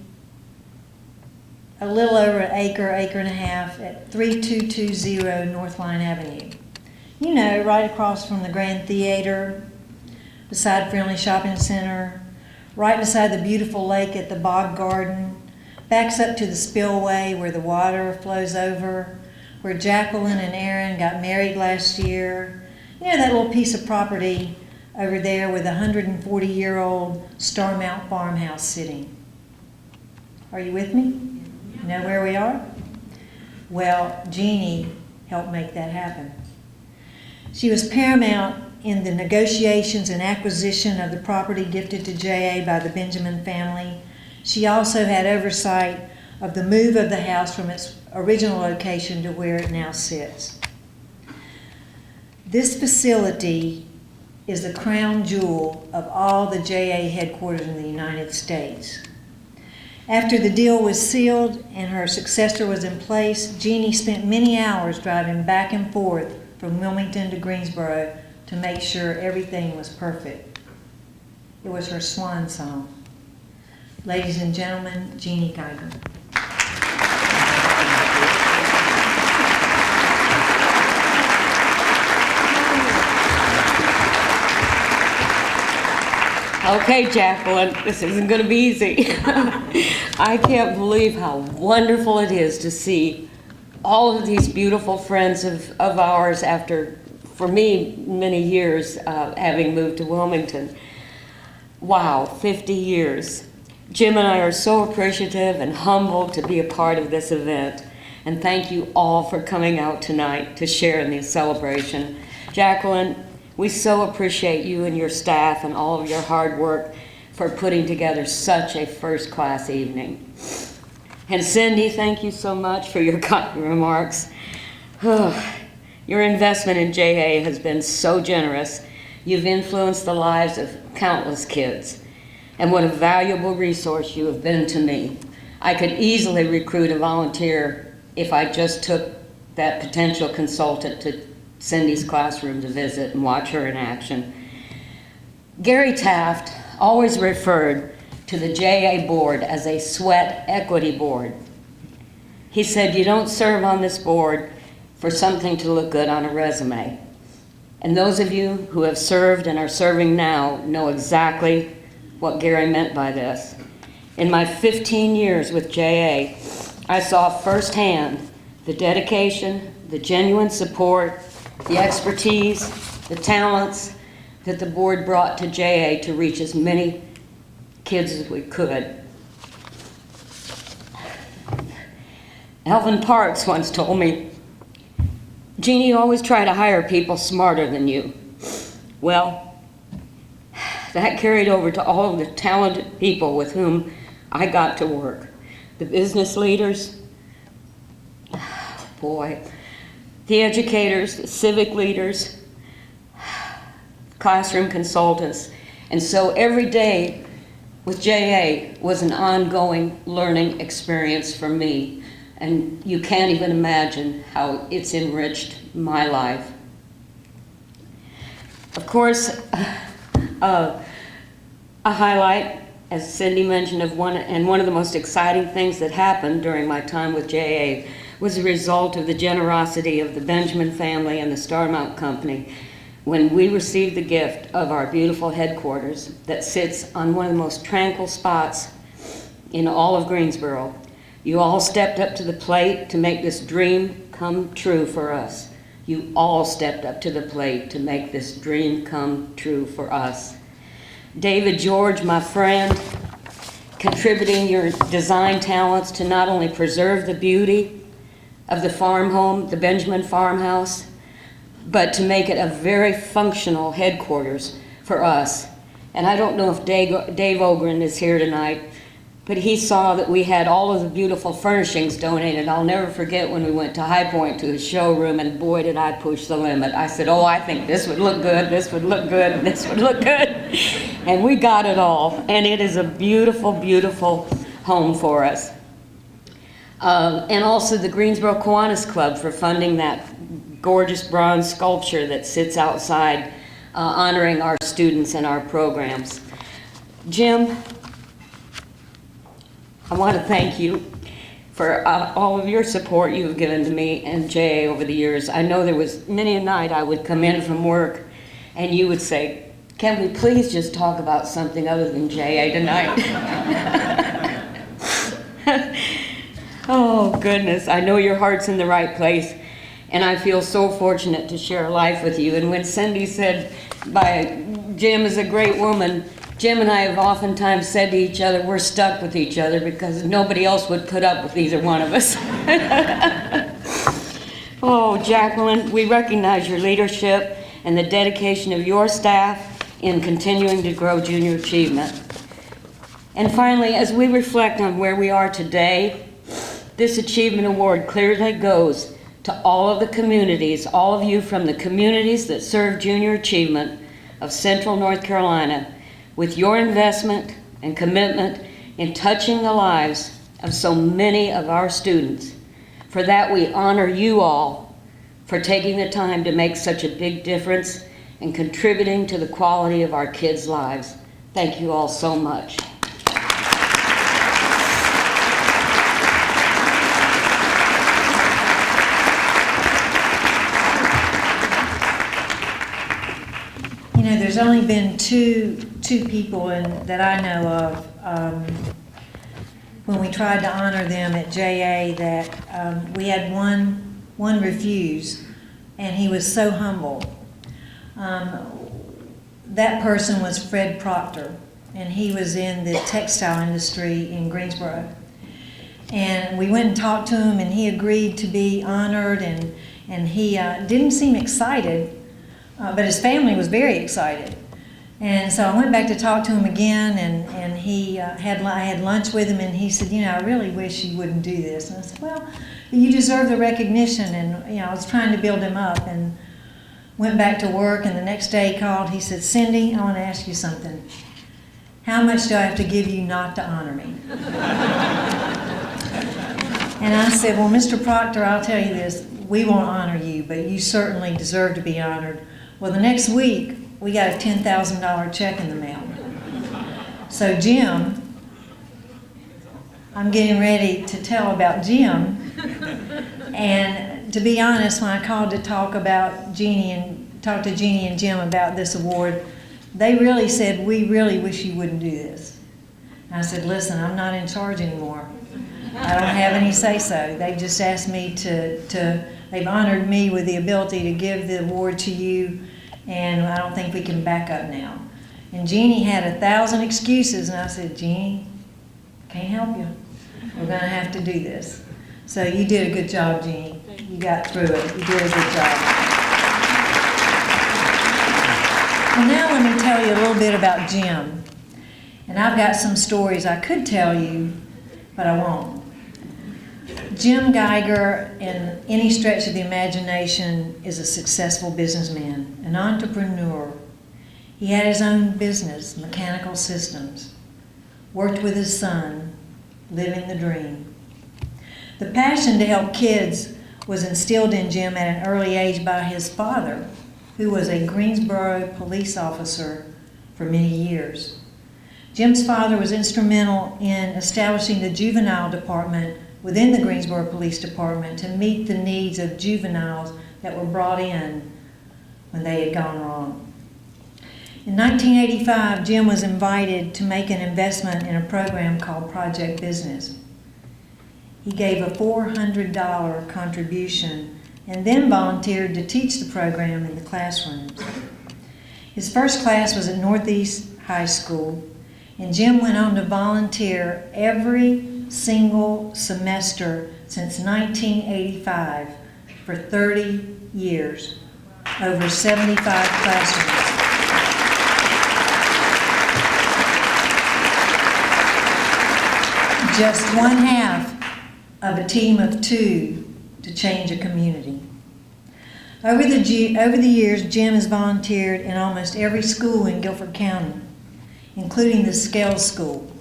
Speaker 5: a little over an acre, acre and a half, at 3220 North Line Avenue. You know, right across from the Grand Theater, beside Friendly Shopping Center, right beside the beautiful lake at the Bog Garden, backs up to the spillway where the water flows over, where Jacqueline and Aaron got married last year. You know that little piece of property over there with a 140-year-old Starmount farmhouse sitting. Are you with me? You know where we are? Well, Jeannie helped make that happen. She was paramount in the negotiations and acquisition of the property gifted to JA by the Benjamin family. She also had oversight of the move of the house from its original location to where it now sits. This facility is the crown jewel of all the JA headquarters in the United States. After the deal was sealed and her successor was in place, Jeannie spent many hours driving back and forth from Wilmington to Greensboro to make sure everything was perfect. It was her swan song. Ladies and gentlemen, Jeannie Geiger.
Speaker 6: Okay, Jacqueline, this isn't going to be easy. I can't believe how wonderful it is to see all of these beautiful friends of ours after, for me, many years having moved to Wilmington. Wow, 50 years. Jim and I are so appreciative and humbled to be a part of this event. And thank you all for coming out tonight to share in this celebration. Jacqueline, we so appreciate you and your staff and all of your hard work for putting together such a first-class evening. And Cindy, thank you so much for your kind remarks. Your investment in JA has been so generous. You've influenced the lives of countless kids. And what a valuable resource you have been to me. I could easily recruit a volunteer if I just took that potential consultant to Cindy's classroom to visit and watch her in action. Gary Taft always referred to the JA board as a sweat equity board. He said, you don't serve on this board for something to look good on a resume. And those of you who have served and are serving now know exactly what Gary meant by this. In my 15 years with JA, I saw firsthand the dedication, the genuine support, the expertise, the talents that the board brought to JA to reach as many kids as we could. Alvin Parks once told me, Jeannie, you always try to hire people smarter than you. Well, that carried over to all of the talented people with whom I got to work. The business leaders, boy, the educators, the civic leaders, classroom consultants. And so every day with JA was an ongoing learning experience for me. And you can't even imagine how it's enriched my life. Of course, a highlight, as Cindy mentioned, of one of the most exciting things that happened during my time with JA was a result of the generosity of the Benjamin family and the Starmount Company when we received the gift of our beautiful headquarters that sits on one of the most tranquil spots in all of Greensboro. You all stepped up to the plate to make this dream come true for us. You all stepped up to the plate to make this dream come true for us. David George, my friend, contributing your design talents to not only preserve the beauty of the farm home, the Benjamin farmhouse, but to make it a very functional headquarters for us. And I don't know if Dave Ogren is here tonight, but he saw that we had all of the beautiful furnishings donated. I'll never forget when we went to High Point to his showroom, and boy, did I push the limit. I said, oh, I think this would look good, this would look good, and this would look good. And we got it all, and it is a beautiful, beautiful home for us. And also the Greensboro Kiwanis Club for funding that gorgeous bronze sculpture that sits outside, honoring our students and our programs. Jim, I want to thank you for all of your support you've given to me and JA over the years. I know there was many a night I would come in from work and you would say, can we please just talk about something other than JA tonight? Oh, goodness. I know your heart's in the right place, and I feel so fortunate to share life with you. And when Cindy said, Jim is a great woman, Jim and I have oftentimes said to each other, we're stuck with each other because nobody else would put up with either one of us. Oh, Jacqueline, we recognize your leadership and the dedication of your staff in continuing to grow junior achievement. And finally, as we reflect on where we are today, this Achievement Award clearly goes to all of the communities, all of you from the communities that serve junior achievement of Central North Carolina, with your investment and commitment in touching the lives of so many of our students. For that, we honor you all for taking the time to make such a big difference and contributing to the quality of our kids' lives. Thank you all so much.
Speaker 5: You know, there's only been two people that I know of when we tried to honor them at JA that we had one refuse, and he was so humble. That person was Fred Proctor, and he was in the textile industry in Greensboro. And we went and talked to him, and he agreed to be honored, and he didn't seem excited, but his family was very excited. And so I went back to talk to him again, and I had lunch with him, and he said, you know, I really wish you wouldn't do this. And I said, well, you deserve the recognition. And, you know, I was trying to build him up, and went back to work, and the next day he called. He said, Cindy, I want to ask you something. How much do I have to give you not to honor me? And I said, well, Mr. Proctor, I'll tell you this. We won't honor you, but you certainly deserve to be honored. Well, the next week, we got a $10,000 check in the mail. So Jim, I'm getting ready to tell about Jim. And to be honest, when I called to talk to Jeannie and Jim about this award, they really said, we really wish you wouldn't do this. And I said, listen, I'm not in charge anymore. I don't have any say-so. They just asked me they've honored me with the ability to give the award to you, and I don't think we can back up now. And Jeannie had 1,000 excuses, and I said, Jeannie, can't help you. We're gonna have to do this. So you did a good job, Jeannie. You got through it. You did a good job. Well, now let me tell you a little bit about Jim. And I've got some stories I could tell you, but I won't. Jim Geiger, in any stretch of the imagination, is a successful businessman, an entrepreneur. He had his own business, Mechanical Systems, worked with his son, living the dream. The passion to help kids was instilled in Jim at an early age by his father, who was a Greensboro police officer for many years. Jim's father was instrumental in establishing the juvenile department within the Greensboro Police Department to meet the needs of juveniles that were brought in when they had gone wrong. In 1985, Jim was invited to make an investment in a program called Project Business. He gave a $400 contribution and then volunteered to teach the program in the classrooms. His first class was at Northeast High School, and Jim went on to volunteer every single semester since 1985 for 30 years, over 75 classrooms. Just one half of a team of 2 to change a community. Over the years, Jim has volunteered in almost every school in Guilford County, including the Scales School.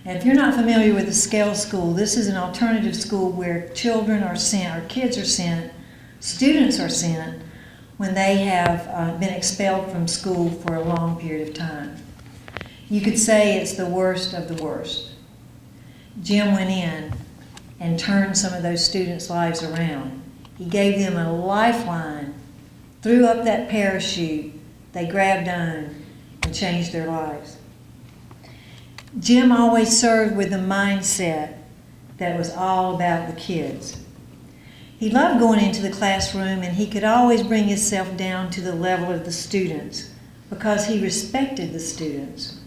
Speaker 5: And if you're not familiar with the Scales School, this is an alternative school where children are sent, or kids are sent, students are sent when they have been expelled from school for a long period of time. You could say it's the worst of the worst. Jim went in and turned some of those students' lives around. He gave them a lifeline, threw up that parachute, they grabbed on and changed their lives. Jim always served with a mindset that was all about the kids. He loved going into the classroom, and he could always bring himself down to the level of the students because he respected the students.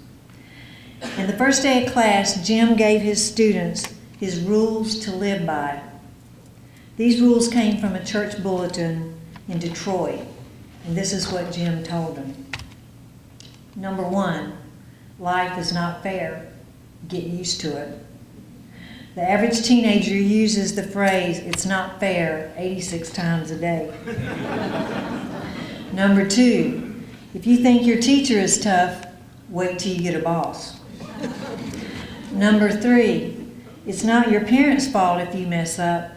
Speaker 5: And the first day of class, Jim gave his students his rules to live by. These rules came from a church bulletin in Detroit, and this is what Jim told them. Number 1, life is not fair. Get used to it. The average teenager uses the phrase, it's not fair, 86 times a day. Number 2, if you think your teacher is tough, wait till you get a boss. Number 3, it's not your parents' fault if you mess up.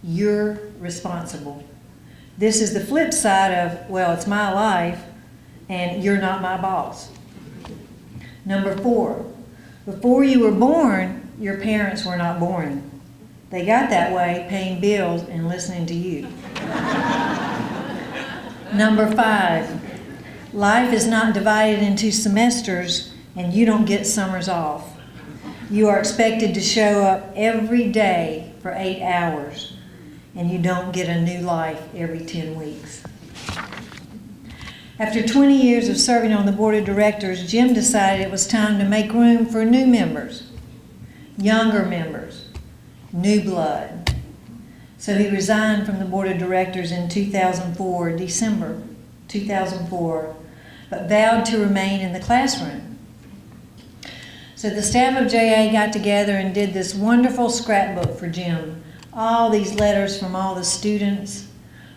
Speaker 5: You're responsible. This is the flip side of, well, it's my life, and you're not my boss. Number 4, before you were born, your parents were not born. They got that way paying bills and listening to you. Number 5, life is not divided into semesters, and you don't get summers off. You are expected to show up every day for 8 hours, and you don't get a new life every 10 weeks. After 20 years of serving on the board of directors, Jim decided it was time to make room for new members, younger members, new blood. So he resigned from the board of directors in December 2004, but vowed to remain in the classroom. So the staff of JA got together and did this wonderful scrapbook for Jim. All these letters from all the students,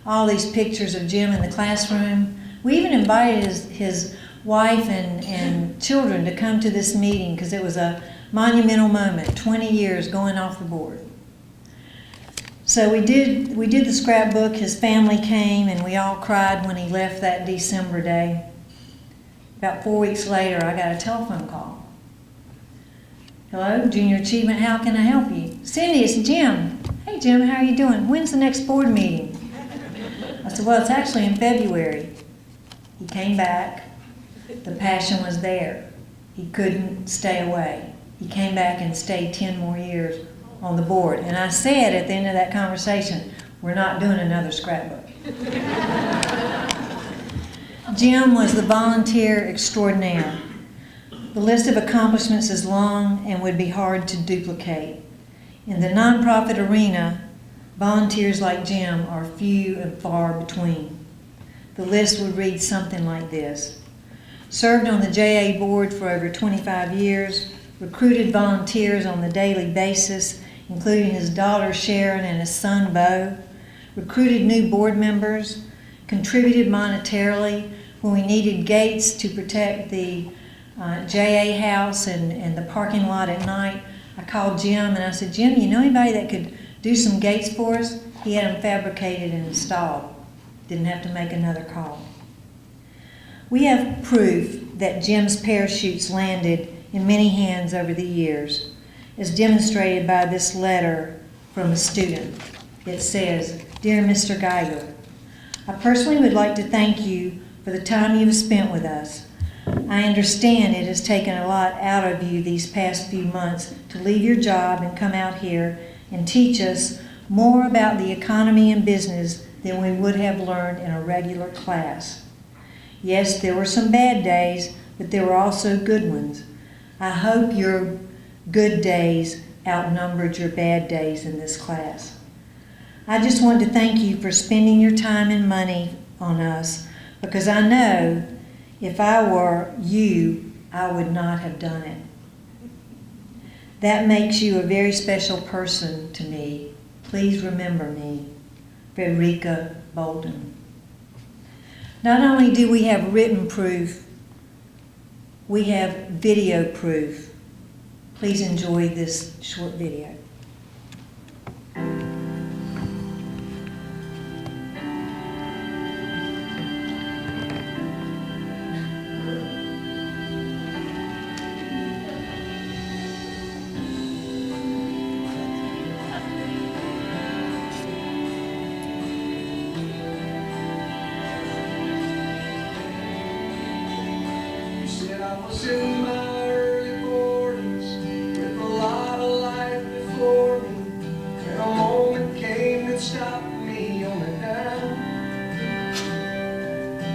Speaker 5: all these pictures of Jim in the classroom. We even invited his wife and children to come to this meeting because it was a monumental moment, 20 years going off the board. So we did the scrapbook. His family came and we all cried when he left that December day. About 4 weeks later, I got a telephone call. Hello, Junior Achievement, how can I help you? Cindy, it's Jim. Hey Jim, how are you doing? When's the next board meeting? I said, well, it's actually in February. He came back. The passion was there. He couldn't stay away. He came back and stayed 10 more years on the board. And I said at the end of that conversation, we're not doing another scrapbook. Jim was the volunteer extraordinaire. The list of accomplishments is long and would be hard to duplicate. In the nonprofit arena, volunteers like Jim are few and far between. The list would read something like this. Served on the JA board for over 25 years, recruited volunteers on the daily basis, including his daughter Sharon and his son Bo, recruited new board members, contributed monetarily when we needed gates to protect the JA house and the parking lot at night. I called Jim and I said, Jim, you know anybody that could do some gates for us? He had them fabricated and installed. Didn't have to make another call. We have proof that Jim's parachutes landed in many hands over the years, as demonstrated by this letter from a student. It says, Dear Mr. Geiger, I personally would like to thank you for the time you have spent with us. I understand it has taken a lot out of you these past few months to leave your job and come out here and teach us more about the economy and business than we would have learned in a regular class. Yes, there were some bad days, but there were also good ones. I hope your good days outnumbered your bad days in this class. I just want to thank you for spending your time and money on us, because I know if I were you, I would not have done it. That makes you a very special person to me. Please remember me. Frederica Bolden. Not only do we have written proof, we have video proof. Please enjoy this short video.
Speaker 7: Was in my early 40s with a lot of life before me, when a moment came that stopped me on a dime.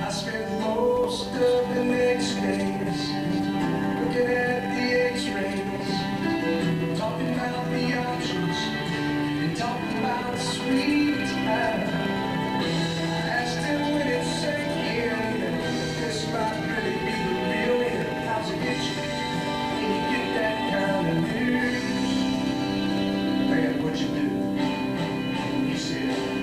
Speaker 7: I spent most of the next days looking at the x-rays, talking about the options and talking about the sweet time. I asked him when it sank in that this might really be the real end. How's it get you when you get that kind of news? Man, what you do? He said,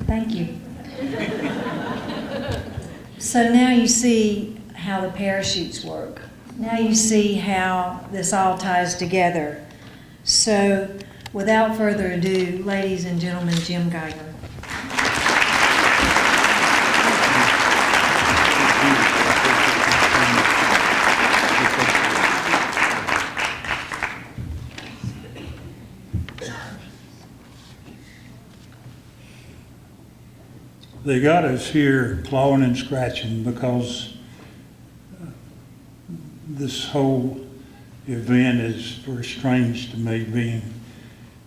Speaker 5: Thank you. So now you see how the parachutes work. Now you see how this all ties together. So without further ado, ladies and gentlemen, Jim Geiger.
Speaker 8: They got us here clawing and scratching because this whole event is very strange to me, being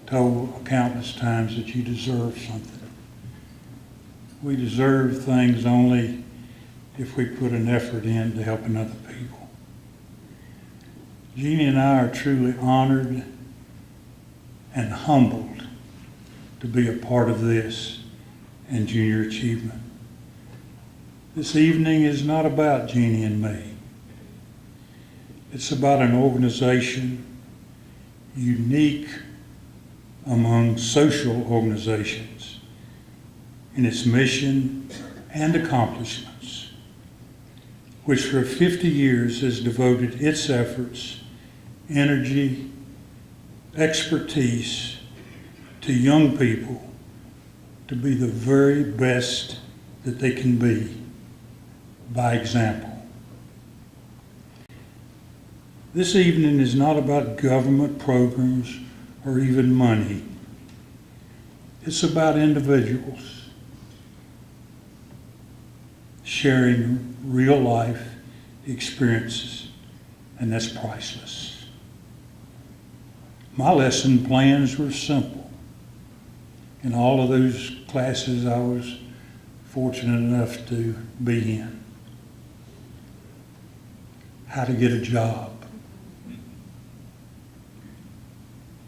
Speaker 8: told countless times that you deserve something. We deserve things only if we put an effort into helping other people. Jeannie and I are truly honored and humbled to be a part of this and Junior Achievement. This evening is not about Jeannie and me. It's about an organization unique among social organizations in its mission and accomplishments, which for 50 years has devoted its efforts, energy, expertise to young people to be the very best that they can be by example. This evening is not about government programs or even money. It's about individuals sharing real life experiences, and that's priceless. My lesson plans were simple. In all of those classes I was fortunate enough to be in. How to get a job.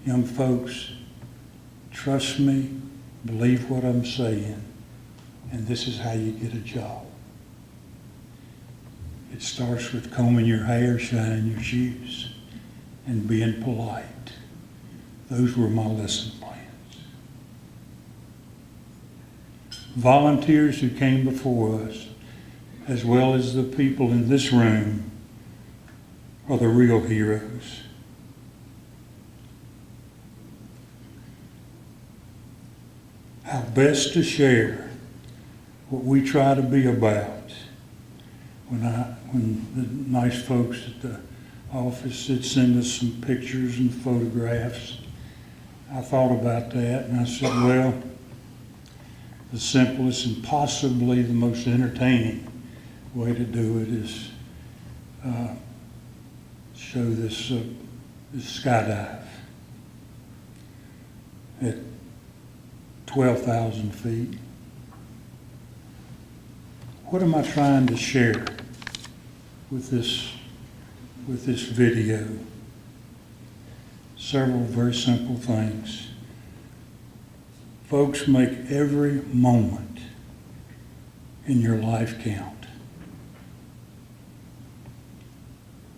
Speaker 8: Young folks, trust me, believe what I'm saying, and this is how you get a job. It starts with combing your hair, shining your shoes, and being polite. Those were my lesson plans. Volunteers who came before us, as well as the people in this room, are the real heroes. How best to share what we try to be about. When the nice folks at the office would send us some pictures and photographs, I thought about that and I said, well, the simplest and possibly the most entertaining way to do it is show this skydive at 12,000 feet. What am I trying to share with this video? Several very simple things. Folks, make every moment in your life count.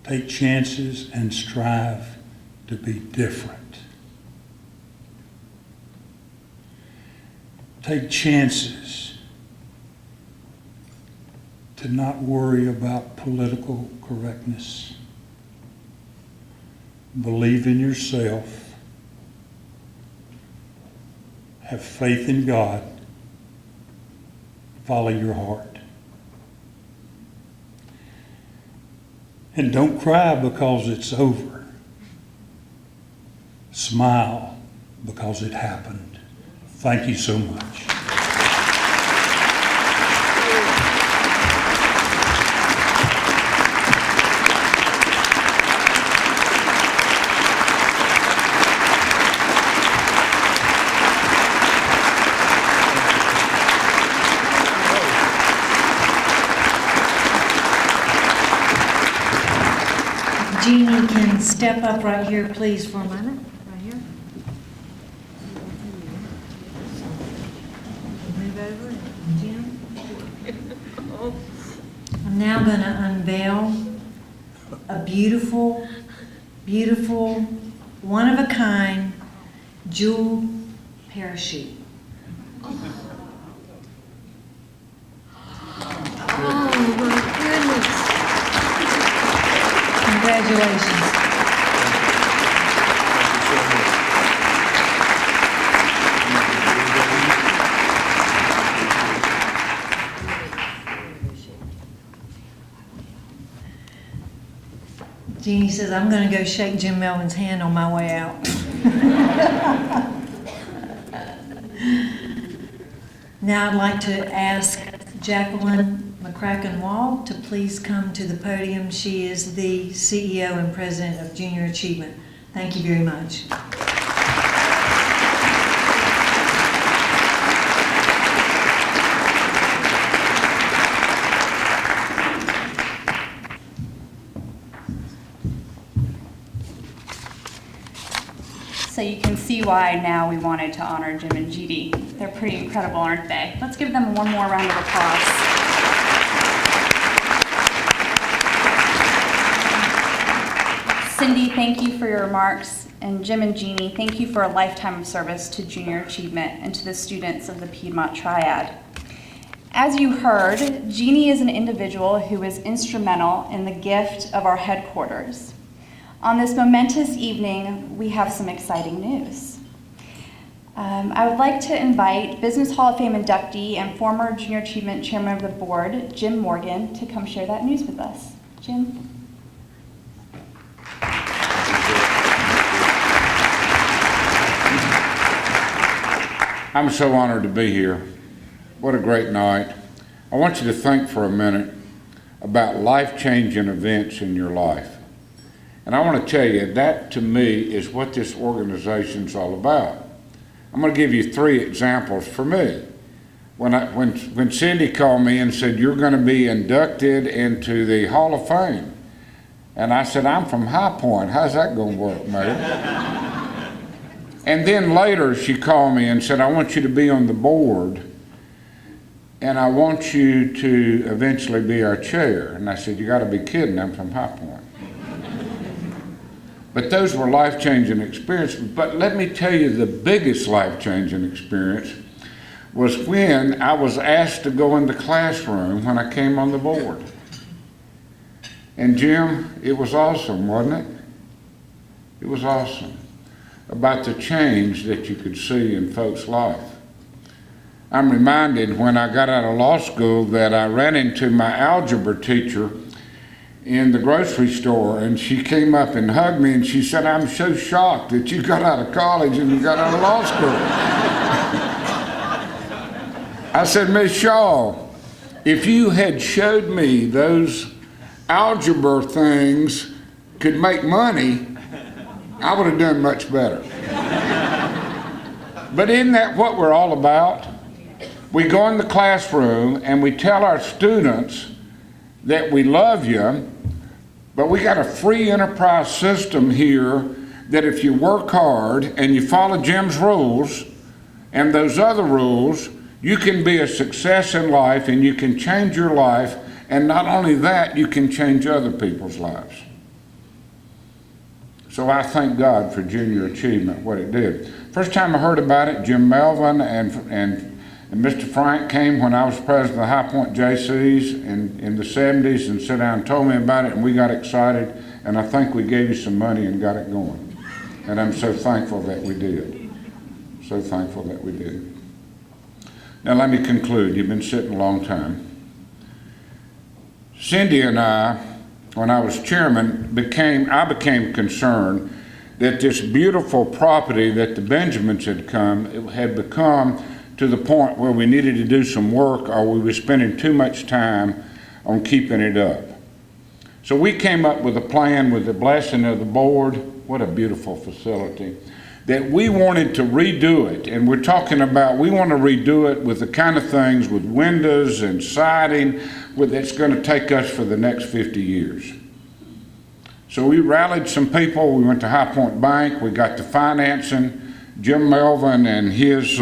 Speaker 8: Take chances and strive to be different. Take chances to not worry about political correctness. Believe in yourself. Have faith in God. Follow your heart. And don't cry because it's over. Smile because it happened. Thank you so much.
Speaker 5: Jeannie can step up right here, please, for a minute. Right here. Move over, Jim. I'm now going to unveil a beautiful, beautiful, one-of-a-kind jewel parachute. Jeannie says, I'm gonna go shake Jim Melvin's hand on my way out. Now I'd like to ask Jacqueline McCracken Wall to please come to the podium. She is the CEO and President of Junior Achievement. Thank you very much.
Speaker 9: So you can see why now we wanted to honor Jim and Judy. They're pretty incredible, aren't they? Let's give them one more round of applause. Cindy, thank you for your remarks. And Jim and Jeannie, thank you for a lifetime of service to Junior Achievement and to the students of the Piedmont Triad. As you heard, Jeannie is an individual who is instrumental in the gift of our headquarters. On this momentous evening, we have some exciting news. I would like to invite Business Hall of Fame inductee and former Junior Achievement Chairman of the Board, Jim Morgan, to come share that news with us. Jim?
Speaker 10: I'm so honored to be here. What a great night. I want you to think for a minute about life-changing events in your life. And I want to tell you, that to me is what this organization's all about. I'm going to give you 3 examples for me. When Cindy called me and said, you're going to be inducted into the Hall of Fame, and I said, I'm from High Point. How's that going to work, mate? And then later she called me and said, I want you to be on the board, and I want you to eventually be our chair. And I said, you got to be kidding, I'm from High Point. But those were life-changing experiences. But let me tell you, the biggest life-changing experience was when I was asked to go in the classroom when I came on the board. And Jim, it was awesome, wasn't it? It was awesome. About the change that you could see in folks' life. I'm reminded when I got out of law school that I ran into my algebra teacher in the grocery store, and she came up and hugged me and she said, I'm so shocked that you got out of college and you got out of law school. I said, Miss Shaw, if you had showed me those algebra things could make money, I would have done much better. But isn't that what we're all about? We go in the classroom and we tell our students that we love you, but we got a free enterprise system here that if you work hard and you follow Jim's rules and those other rules, you can be a success in life and you can change your life, and not only that, you can change other people's lives. So I thank God for Junior Achievement, what it did. First time I heard about it, Jim Melvin and Mr. Frank came when I was president of the High Point JCs in the 70s and sat down and told me about it, and we got excited, and I think we gave you some money and got it going. And I'm so thankful that we did. So thankful that we did. Now let me conclude. You've been sitting a long time. Cindy and I, when I was chairman, I became concerned that this beautiful property that the Benjamins had become to the point where we needed to do some work, or we were spending too much time on keeping it up. So we came up with a plan with the blessing of the board. What a beautiful facility. That we wanted to redo it, and we're talking about we want to redo it with the kind of things with windows and siding that's going to take us for the next 50 years. So we rallied some people. We went to High Point Bank. We got the financing. Jim Melvin and his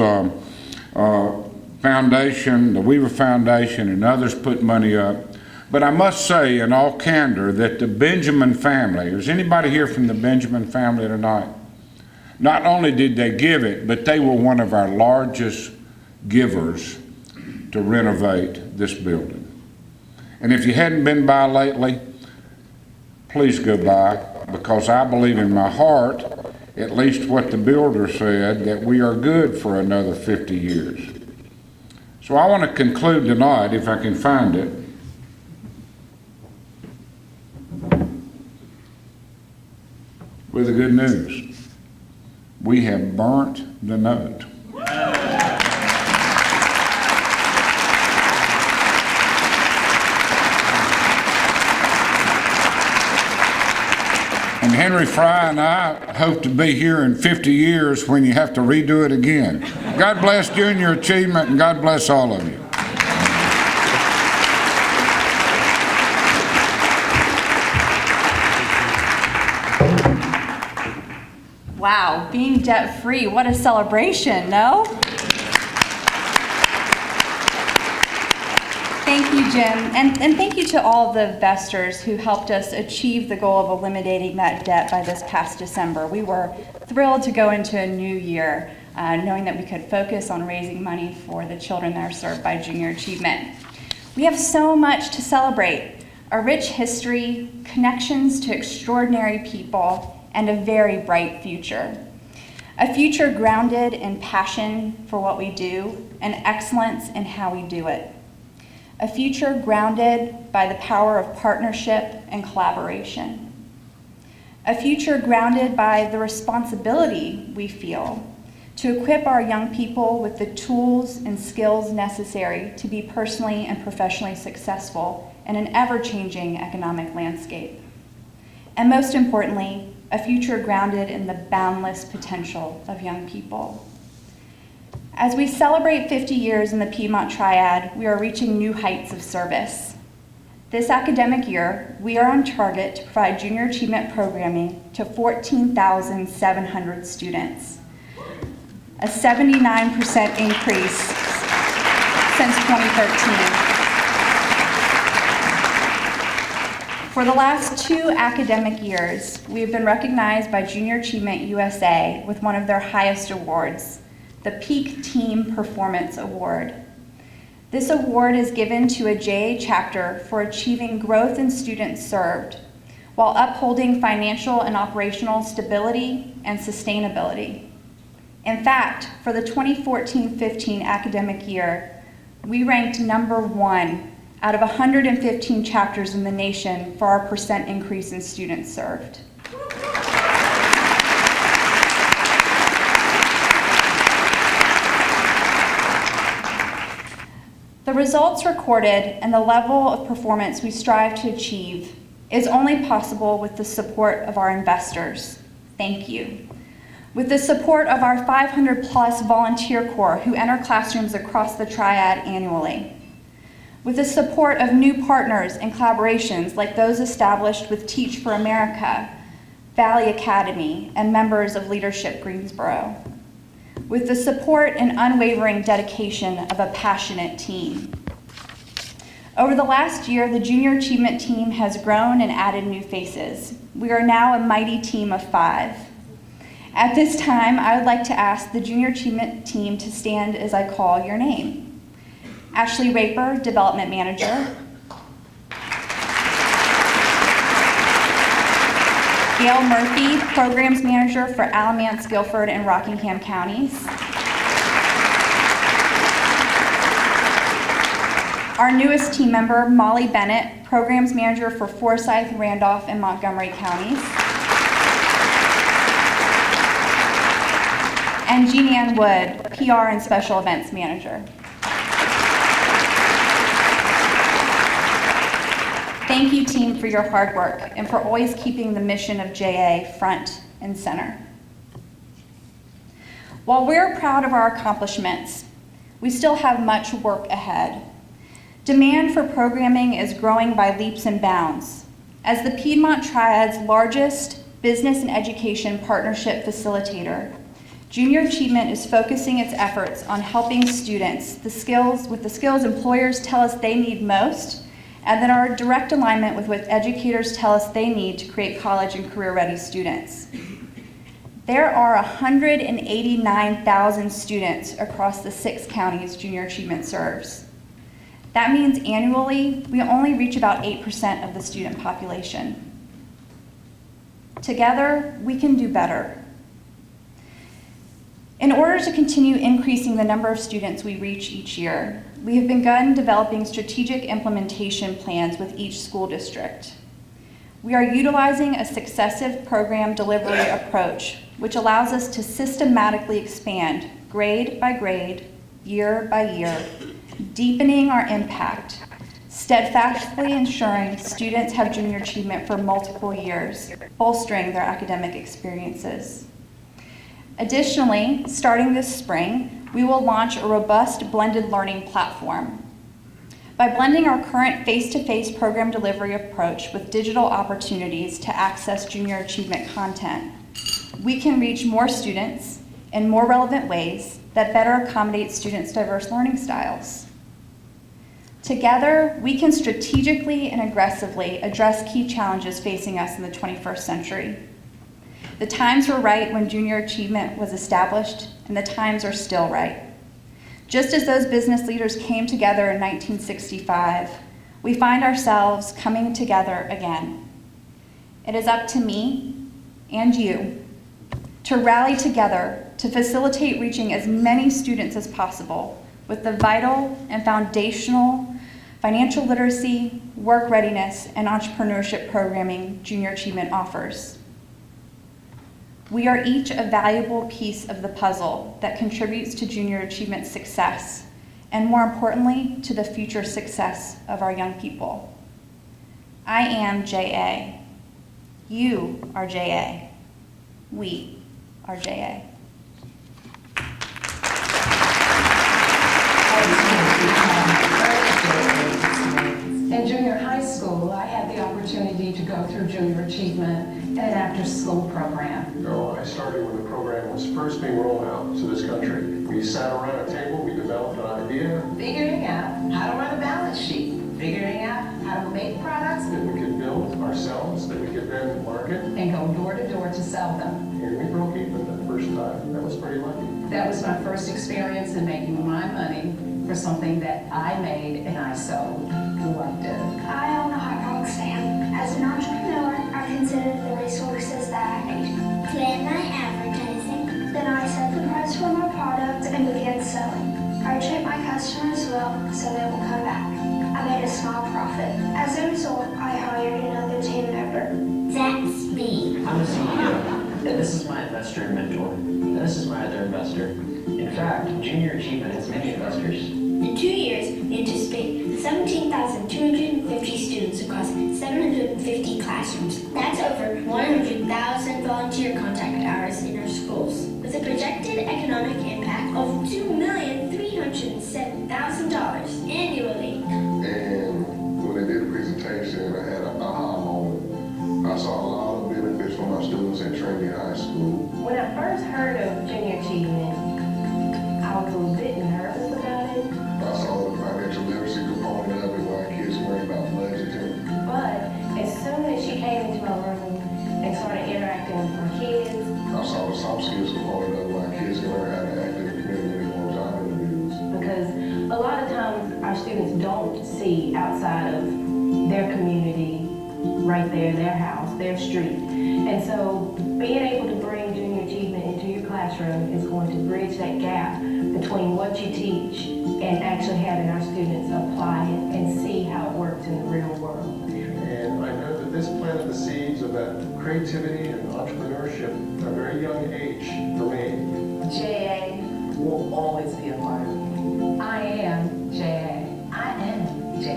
Speaker 10: foundation, the Weaver Foundation, and others put money up. But I must say in all candor that the Benjamin family, is anybody here from the Benjamin family tonight? Not only did they give it, but they were one of our largest givers to renovate this building. And if you hadn't been by lately, please go by, because I believe in my heart, at least what the builder said, that we are good for another 50 years. So I want to conclude tonight, if I can find it. with the good news. We have burnt the note. And Henry Fry and I hope to be here in 50 years when you have to redo it again. God bless junior achievement, and God bless all of you.
Speaker 9: Wow, being debt-free, what a celebration, no? Thank you, Jim, and thank you to all the investors who helped us achieve the goal of eliminating that debt by this past December. We were thrilled to go into a new year knowing that we could focus on raising money for the children that are served by Junior Achievement. We have so much to celebrate: a rich history, connections to extraordinary people, and a very bright future. A future grounded in passion for what we do and excellence in how we do it. A future grounded by the power of partnership and collaboration. A future grounded by the responsibility we feel to equip our young people with the tools and skills necessary to be personally and professionally successful in an ever-changing economic landscape. And most importantly, a future grounded in the boundless potential of young people. As we celebrate 50 years in the Piedmont Triad, we are reaching new heights of service. This academic year, we are on target to provide junior achievement programming to 14,700 students, a 79% increase since 2013. For the last 2 academic years, we have been recognized by Junior Achievement USA with one of their highest awards, the Peak Team Performance Award. This award is given to a JA chapter for achieving growth in students served while upholding financial and operational stability and sustainability. In fact, for the 2014-15 academic year, we ranked #1 out of 115 chapters in the nation for our percent increase in students served. The results recorded and the level of performance we strive to achieve is only possible with the support of our investors. Thank you. With the support of our 500+ volunteer corps who enter classrooms across the Triad annually. With the support of new partners and collaborations like those established with Teach for America, Valley Academy, and members of Leadership Greensboro. With the support and unwavering dedication of a passionate team. Over the last year, the Junior Achievement team has grown and added new faces. We are now a mighty team of 5. At this time, I would like to ask the Junior Achievement team to stand as I call your name. Ashley Raper, Development Manager. Gail Murphy, Programs Manager for Alamance, Guilford, and Rockingham counties. Our newest team member, Molly Bennett, Programs Manager for Forsyth, Randolph, and Montgomery counties. And Jean Ann Wood, PR and Special Events Manager. Thank you, team, for your hard work and for always keeping the mission of JA front and center. While we're proud of our accomplishments, we still have much work ahead. Demand for programming is growing by leaps and bounds. As the Piedmont Triad's largest business and education partnership facilitator, Junior Achievement is focusing its efforts on helping students with the skills employers tell us they need most, and that are in direct alignment with what educators tell us they need to create college and career-ready students. There are 189,000 students across the 6 counties Junior Achievement serves. That means annually, we only reach about 8% of the student population. Together, we can do better. In order to continue increasing the number of students we reach each year, we have begun developing strategic implementation plans with each school district. We are utilizing a successive program delivery approach, which allows us to systematically expand grade by grade, year by year, deepening our impact, steadfastly ensuring students have junior achievement for multiple years, bolstering their academic experiences. Additionally, starting this spring, we will launch a robust blended learning platform. By blending our current face-to-face program delivery approach with digital opportunities to access junior achievement content, we can reach more students in more relevant ways that better accommodate students' diverse learning styles. Together, we can strategically and aggressively address key challenges facing us in the 21st century. The times were right when junior achievement was established, and the times are still right. Just as those business leaders came together in 1965, we find ourselves coming together again. It is up to me and you to rally together to facilitate reaching as many students as possible with the vital and foundational financial literacy, work readiness, and entrepreneurship programming Junior Achievement offers. We are each a valuable piece of the puzzle that contributes to junior achievement success, and more importantly, to the future success of our young people. I am JA. You are JA. We are JA.
Speaker 11: In junior high school, I had the opportunity to go through junior achievement and an after-school program.
Speaker 12: I started when the program was first being rolled out to this country. We sat around a table, we developed an idea.
Speaker 11: Figuring out how to run a balance sheet, figuring out how to make products
Speaker 12: That we could build ourselves, that we could then market.
Speaker 11: and go door to door to sell them.
Speaker 12: And we broke even the first time. That was pretty lucky.
Speaker 11: That was my first experience in making my money for something that I made and I sold. Loved it.
Speaker 13: I am a hydraulics fan. As an entrepreneur, I consider the resources that I need. Plan my advertising. Then I set the price for my product and began selling. I treat my customers well so they will come back. I made a small profit. As a result, I hired another team member. That's me.
Speaker 14: I'm the CEO, and this is my investor and mentor, and this is my other investor. In fact, Junior Achievement has many investors.
Speaker 13: In 2 years, we anticipate 17,250 students across 750 classrooms. That's over 100,000 volunteer contact hours in our schools, with a projected economic impact of $2,307,000 annually.
Speaker 12: And when they did the presentation, I had an aha moment. I saw a lot of benefits for my students at Trinity High School.
Speaker 11: When I first heard of junior achievement, I was a little bit nervous about it,
Speaker 12: I saw the financial literacy component of it, where kids learn about budgeting.
Speaker 11: but as soon as she came into my room and started interacting with my kids,
Speaker 12: I saw the soft skills component of it, where kids can learn how to act in the community when they go on job interviews.
Speaker 11: because a lot of times our students don't see outside of their community, right there, their house, their street. And so being able to bring junior achievement into your classroom is going to bridge that gap between what you teach and actually having our students apply it and see how it works in the real world.
Speaker 12: And I know that this planted the seeds of that creativity and entrepreneurship at a very young age for me.
Speaker 11: JA will always be a part of me. I am JA. I am JA.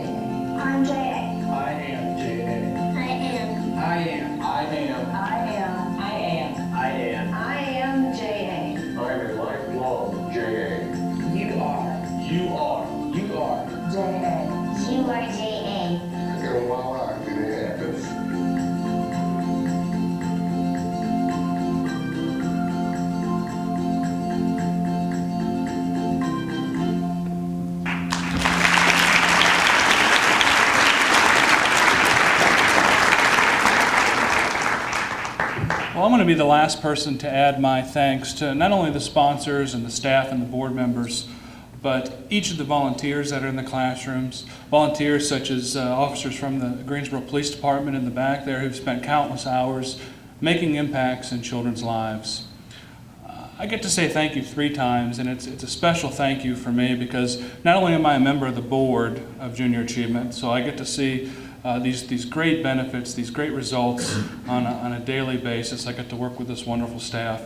Speaker 13: I'm JA.
Speaker 14: I am JA.
Speaker 13: I am.
Speaker 14: I am. I am.
Speaker 11: I am. I am.
Speaker 14: I am.
Speaker 11: I am JA.
Speaker 12: I am a lifelong JA.
Speaker 11: You are.
Speaker 14: You are. You are.
Speaker 11: JA.
Speaker 13: You are JA.
Speaker 12: In my life, it happens.
Speaker 15: Well, I'm going to be the last person to add my thanks to not only the sponsors and the staff and the board members, but each of the volunteers that are in the classrooms, volunteers such as officers from the Greensboro Police Department in the back there who've spent countless hours making impacts in children's lives. I get to say thank you 3 times, and it's a special thank you for me because not only am I a member of the board of Junior Achievement, so I get to see these great benefits, these great results on a daily basis. I get to work with this wonderful staff.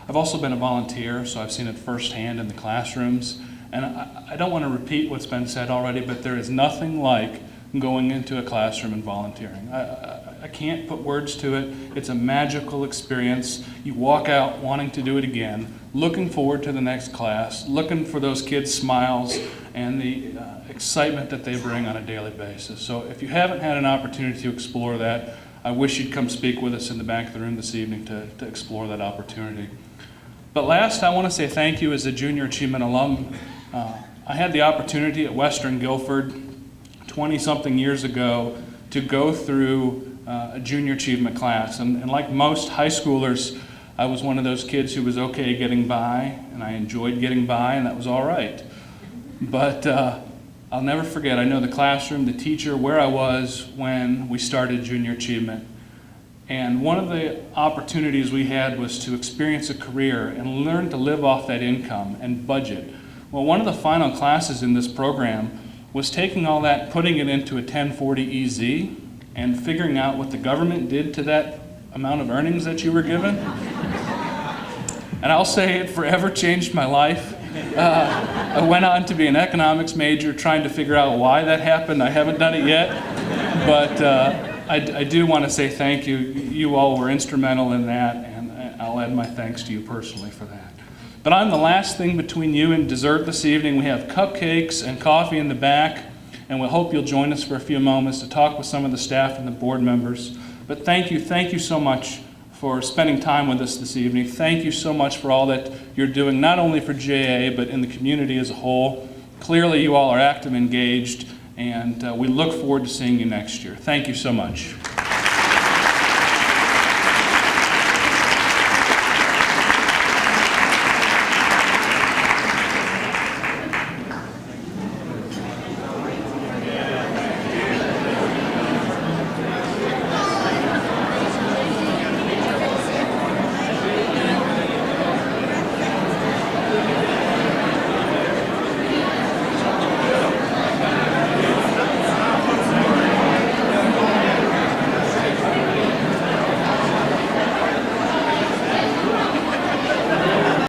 Speaker 15: I've also been a volunteer, so I've seen it firsthand in the classrooms. And I don't want to repeat what's been said already, but there is nothing like going into a classroom and volunteering. I can't put words to it. It's a magical experience. You walk out wanting to do it again, looking forward to the next class, looking for those kids' smiles and the excitement that they bring on a daily basis. So if you haven't had an opportunity to explore that, I wish you'd come speak with us in the back of the room this evening to explore that opportunity. But last, I want to say thank you as a Junior Achievement alum. I had the opportunity at Western Guilford 20-something years ago to go through a Junior Achievement class. And like most high schoolers, I was one of those kids who was okay getting by, and I enjoyed getting by, and that was all right. But I'll never forget, I know the classroom, the teacher, where I was when we started Junior Achievement. And one of the opportunities we had was to experience a career and learn to live off that income and budget. Well, one of the final classes in this program was taking all that, putting it into a 1040 EZ, and figuring out what the government did to that amount of earnings that you were given. And I'll say it forever changed my life. I went on to be an economics major trying to figure out why that happened. I haven't done it yet, but I do want to say thank you. You all were instrumental in that, and I'll add my thanks to you personally for that. But I'm the last thing between you and dessert this evening. We have cupcakes and coffee in the back, and we hope you'll join us for a few moments to talk with some of the staff and the board members. But thank you so much for spending time with us this evening. Thank you so much for all that you're doing, not only for JA, but in the community as a whole. Clearly, you all are active and engaged, and we look forward to seeing you next year. Thank you so much.